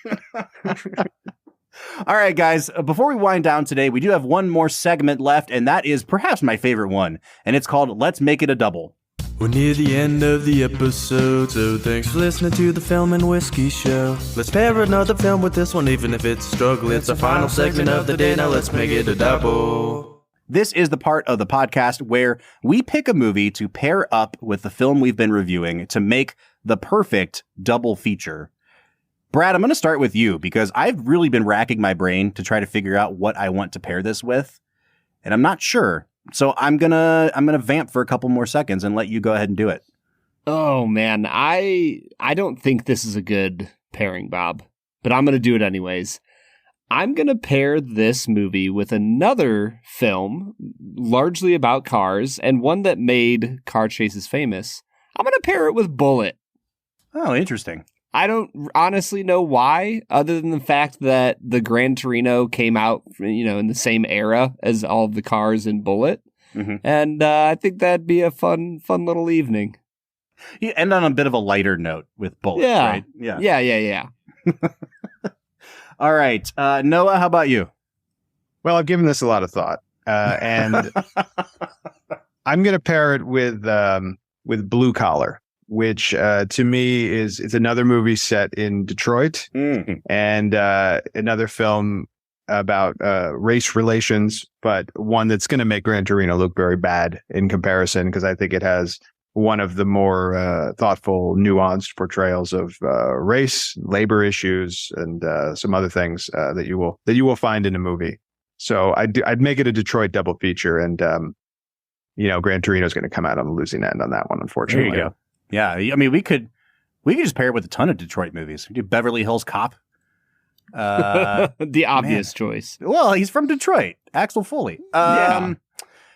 Speaker 2: All right, guys, before we wind down today, we do have one more segment left, and that is perhaps my favorite one, and it's called Let's Make It a Double.
Speaker 4: We're near the end of the episode, so thanks for listening to the Film and Whiskey Show. Let's pair another film with this one, even if it's a struggle. It's our final segment of the day, now let's make it a double.
Speaker 2: This is the part of the podcast where we pick a movie to pair up with the film we've been reviewing to make the perfect double feature. Brad, I'm going to start with you because I've really been racking my brain to try to figure out what I want to pair this with, and I'm not sure. So I'm gonna vamp for a couple more seconds and let you go ahead and do it.
Speaker 1: Oh man, I don't think this is a good pairing, Bob, but I'm gonna do it anyways. I'm gonna pair this movie with another film, largely about cars, and one that made car chases famous. I'm gonna pair it with Bullitt.
Speaker 2: Oh, interesting.
Speaker 1: I don't honestly know why, other than the fact that the Gran Torino came out, in the same era as all of the cars in Bullitt. Mm-hmm. And I think that'd be a fun little evening.
Speaker 2: You end on a bit of a lighter note with Bullitt, right?
Speaker 1: Yeah.
Speaker 2: All right. Noah, how about you?
Speaker 3: Well, I've given this a lot of thought. And I'm going to pair it with Blue Collar, which to me is another movie set in Detroit and another film about race relations, but one that's going to make Gran Torino look very bad in comparison because I think it has one of the more thoughtful, nuanced portrayals of race, labor issues, and some other things that you will find in a movie. So I'd make it a Detroit double feature, and Gran Torino is going to come out on the losing end on that one, unfortunately.
Speaker 2: There you go. Yeah, I mean, we could just pair it with a ton of Detroit movies. We do Beverly Hills Cop.
Speaker 1: The obvious choice.
Speaker 2: Well, he's from Detroit. Axel Foley.
Speaker 1: Yeah.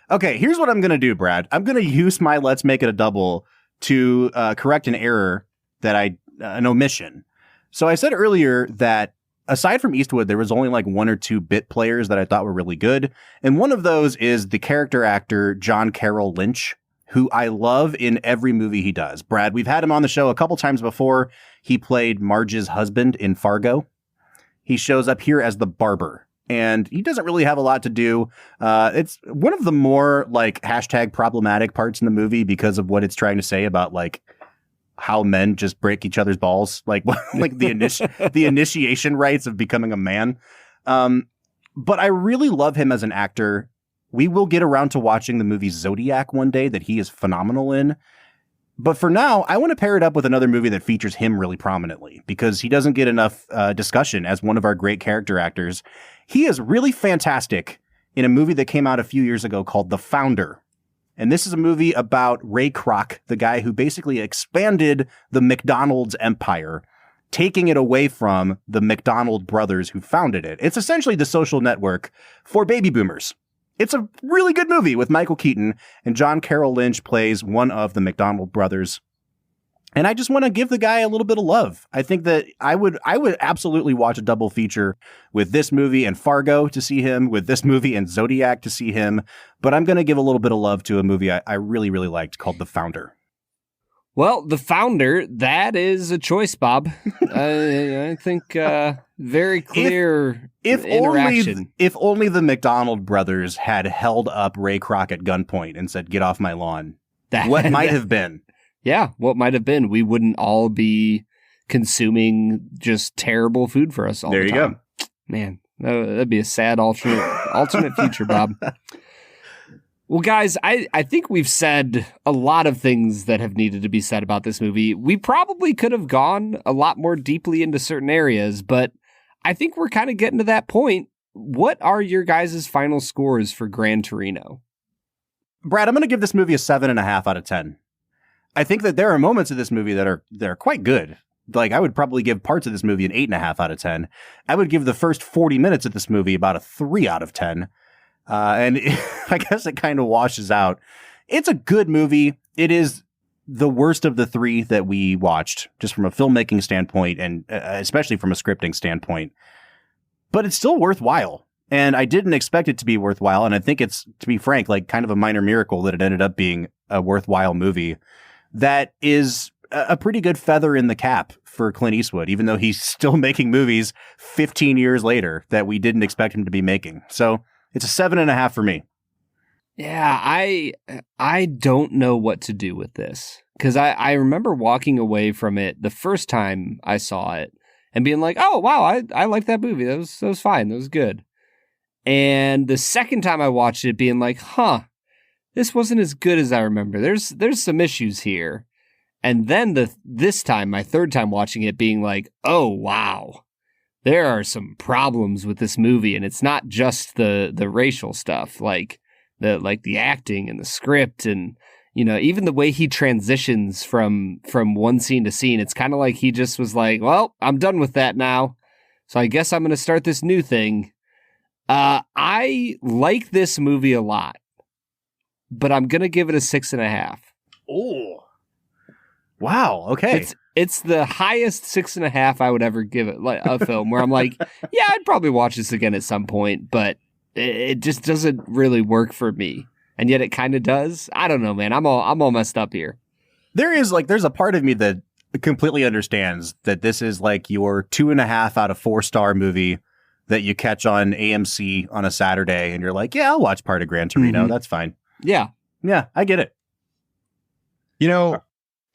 Speaker 2: Okay, here's what I'm going to do, Brad. I'm going to use my Let's Make It a Double to correct an error an omission. So I said earlier that aside from Eastwood, there was only like one or two bit players that I thought were really good. And one of those is the character actor John Carroll Lynch, who I love in every movie he does. Brad, we've had him on the show a couple times before. He played Marge's husband in Fargo. He shows up here as the barber, and he doesn't really have a lot to do. It's one of the more like hashtag problematic parts in the movie because of what it's trying to say about like how men just break each other's balls, like the initiation rites of becoming a man. But I really love him as an actor. We will get around to watching the movie Zodiac one day that he is phenomenal in. But for now, I want to pair it up with another movie that features him really prominently because he doesn't get enough discussion as one of our great character actors. He is really fantastic in a movie that came out a few years ago called The Founder. And this is a movie about Ray Kroc, the guy who basically expanded the McDonald's empire, taking it away from the McDonald brothers who founded it. It's essentially The Social Network for baby boomers. It's a really good movie with Michael Keaton, and John Carroll Lynch plays one of the McDonald brothers. And I just want to give the guy a little bit of love. I think that I would absolutely watch a double feature with this movie and Fargo to see him, with this movie and Zodiac to see him. But I'm going to give a little bit of love to a movie I really, really liked called The Founder.
Speaker 1: Well, The Founder, that is a choice, Bob. I think very clear interaction.
Speaker 2: If only the McDonald brothers had held up Ray Kroc at gunpoint and said, "Get off my lawn." What might have been?
Speaker 1: Yeah, what might have been? We wouldn't all be consuming just terrible food for us all the time.
Speaker 2: There you go.
Speaker 1: Man, that'd be a sad alternate Alternate future, Bob. Well, guys, I think we've said a lot of things that have needed to be said about this movie. We probably could have gone a lot more deeply into certain areas, but I think we're kind of getting to that point. What are your guys' final scores for Gran Torino?
Speaker 2: Brad, I'm going to give this movie a 7.5 out of 10. I think that there are moments of this movie that are quite good. Like, I would probably give parts of this movie an 8.5 out of 10. I would give the first 40 minutes of this movie about a 3 out of 10. And I guess it kind of washes out. It's a good movie. It is the worst of the three that we watched, just from a filmmaking standpoint and especially from a scripting standpoint. But it's still worthwhile. And I didn't expect it to be worthwhile. And I think it's, to be frank, like kind of a minor miracle that it ended up being a worthwhile movie that is a pretty good feather in the cap for Clint Eastwood, even though he's still making movies 15 years later that we didn't expect him to be making. So it's a 7.5 for me.
Speaker 1: Yeah, I don't know what to do with this, because I remember walking away from it the first time I saw it and being like, oh, wow, I like that movie. That was fine. That was good. And the second time I watched it being like, this wasn't as good as I remember. There's some issues here. And then this time, my third time watching it, being like, oh, wow. There are some problems with this movie, and it's not just the racial stuff, like the acting and the script, and even the way he transitions from one scene to scene. It's kind of like he just was like, well, I'm done with that now, so I guess I'm going to start this new thing. I like this movie a lot, but I'm going to give it a 6.5.
Speaker 2: Oh, wow. Okay.
Speaker 1: It's the highest 6.5 I would ever give it, like a film where I'm like, yeah, I'd probably watch this again at some point, but it just doesn't really work for me. And yet it kind of does. I don't know, man. I'm all messed up here.
Speaker 2: There's a part of me that completely understands that this is like your 2.5 out of 4-star movie that you catch on AMC on a Saturday, and you're like, yeah, I'll watch part of Gran Torino. Mm-hmm. That's fine.
Speaker 1: Yeah.
Speaker 2: Yeah, I get it.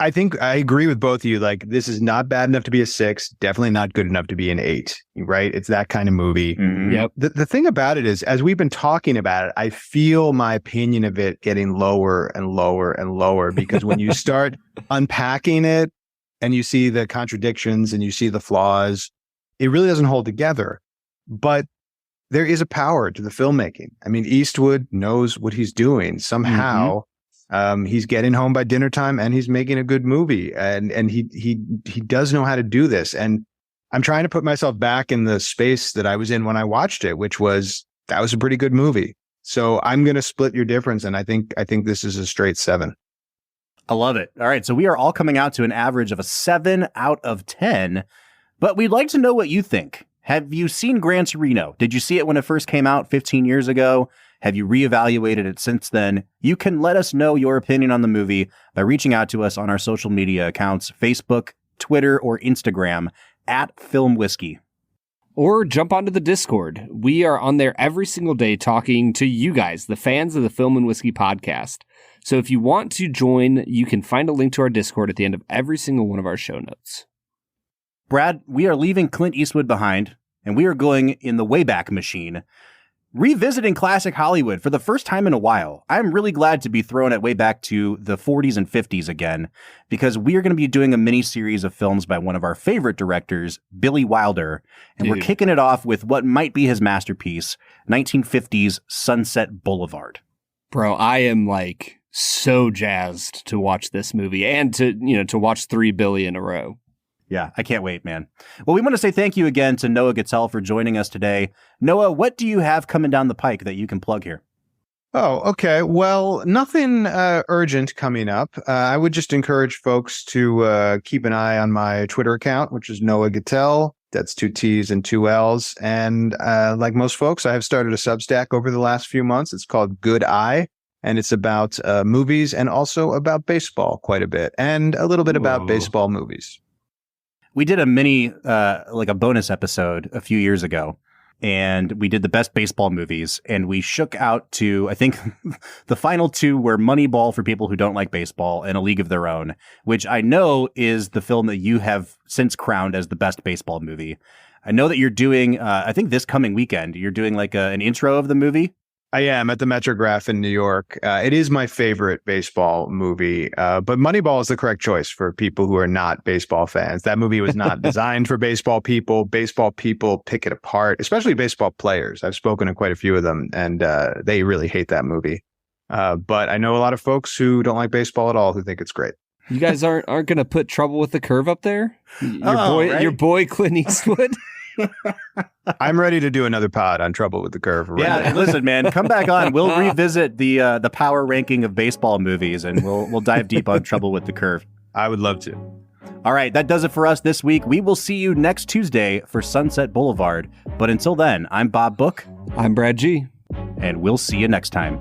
Speaker 3: I think I agree with both of you. Like, this is not bad enough to be a 6, definitely not good enough to be an 8, right? It's that kind of movie.
Speaker 2: Mm-hmm.
Speaker 1: Yep.
Speaker 3: The thing about it is, as we've been talking about it, I feel my opinion of it getting lower and lower and lower, because when you start unpacking it and you see the contradictions and you see the flaws, it really doesn't hold together. But there is a power to the filmmaking. I mean, Eastwood knows what he's doing. Somehow, mm-hmm. He's getting home by dinner time and he's making a good movie, and he does know how to do this. And I'm trying to put myself back in the space that I was in when I watched it, which was, that was a pretty good movie. So I'm going to split your difference. And I think this is a straight 7.
Speaker 2: I love it. All right. So we are all coming out to an average of a 7 out of 10, but we'd like to know what you think. Have you seen Gran Torino? Did you see it when it first came out 15 years ago? Have you reevaluated it since then? You can let us know your opinion on the movie by reaching out to us on our social media accounts, Facebook, Twitter, or Instagram @FilmWhiskey.
Speaker 1: Or jump onto the Discord. We are on there every single day talking to you guys, the fans of the Film and Whiskey podcast. So if you want to join, you can find a link to our Discord at the end of every single one of our show notes.
Speaker 2: Brad, we are leaving Clint Eastwood behind, and we are going in the Wayback Machine, revisiting classic Hollywood for the first time in a while. I'm really glad to be thrown way back to the 40s and 50s again, because we are going to be doing a mini series of films by one of our favorite directors, Billy Wilder, and we're kicking it off with what might be his masterpiece, 1950s Sunset Boulevard.
Speaker 1: Bro, I am like so jazzed to watch this movie and to watch 3 Billy in a row.
Speaker 2: Yeah, I can't wait, man. Well, we want to say thank you again to Noah Gittell for joining us today. Noah, what do you have coming down the pike that you can plug here?
Speaker 3: Oh, okay. Well, nothing urgent coming up. I would just encourage folks to keep an eye on my Twitter account, which is Noah Gittell. That's 2 T's and 2 L's. And like most folks, I have started a Substack over the last few months. It's called Good Eye. And it's about movies and also about baseball quite a bit, and a little bit about baseball movies.
Speaker 2: We did a mini, like a bonus episode a few years ago, and we did the best baseball movies, and we shook out to, I think, the final 2 were Moneyball for people who don't like baseball and A League of Their Own, which I know is the film that you have since crowned as the best baseball movie. I know that you're doing, I think this coming weekend, you're doing like an intro of the movie.
Speaker 3: I am at the Metrograph in New York. It is my favorite baseball movie, but Moneyball is the correct choice for people who are not baseball fans. That movie was not designed for baseball people. Baseball people pick it apart, especially baseball players. I've spoken to quite a few of them, and they really hate that movie. But I know a lot of folks who don't like baseball at all who think it's great.
Speaker 1: You guys aren't going to put Trouble with the Curve up there? Your boy Clint Eastwood?
Speaker 3: I'm ready to do another pod on Trouble with the Curve.
Speaker 2: Yeah, listen, man, come back on. We'll revisit the power ranking of baseball movies, and we'll dive deep on Trouble with the Curve.
Speaker 3: I would love to.
Speaker 2: All right, that does it for us this week. We will see you next Tuesday for Sunset Boulevard. But until then, I'm Bob Book.
Speaker 1: I'm Brad G.
Speaker 2: And we'll see you next time.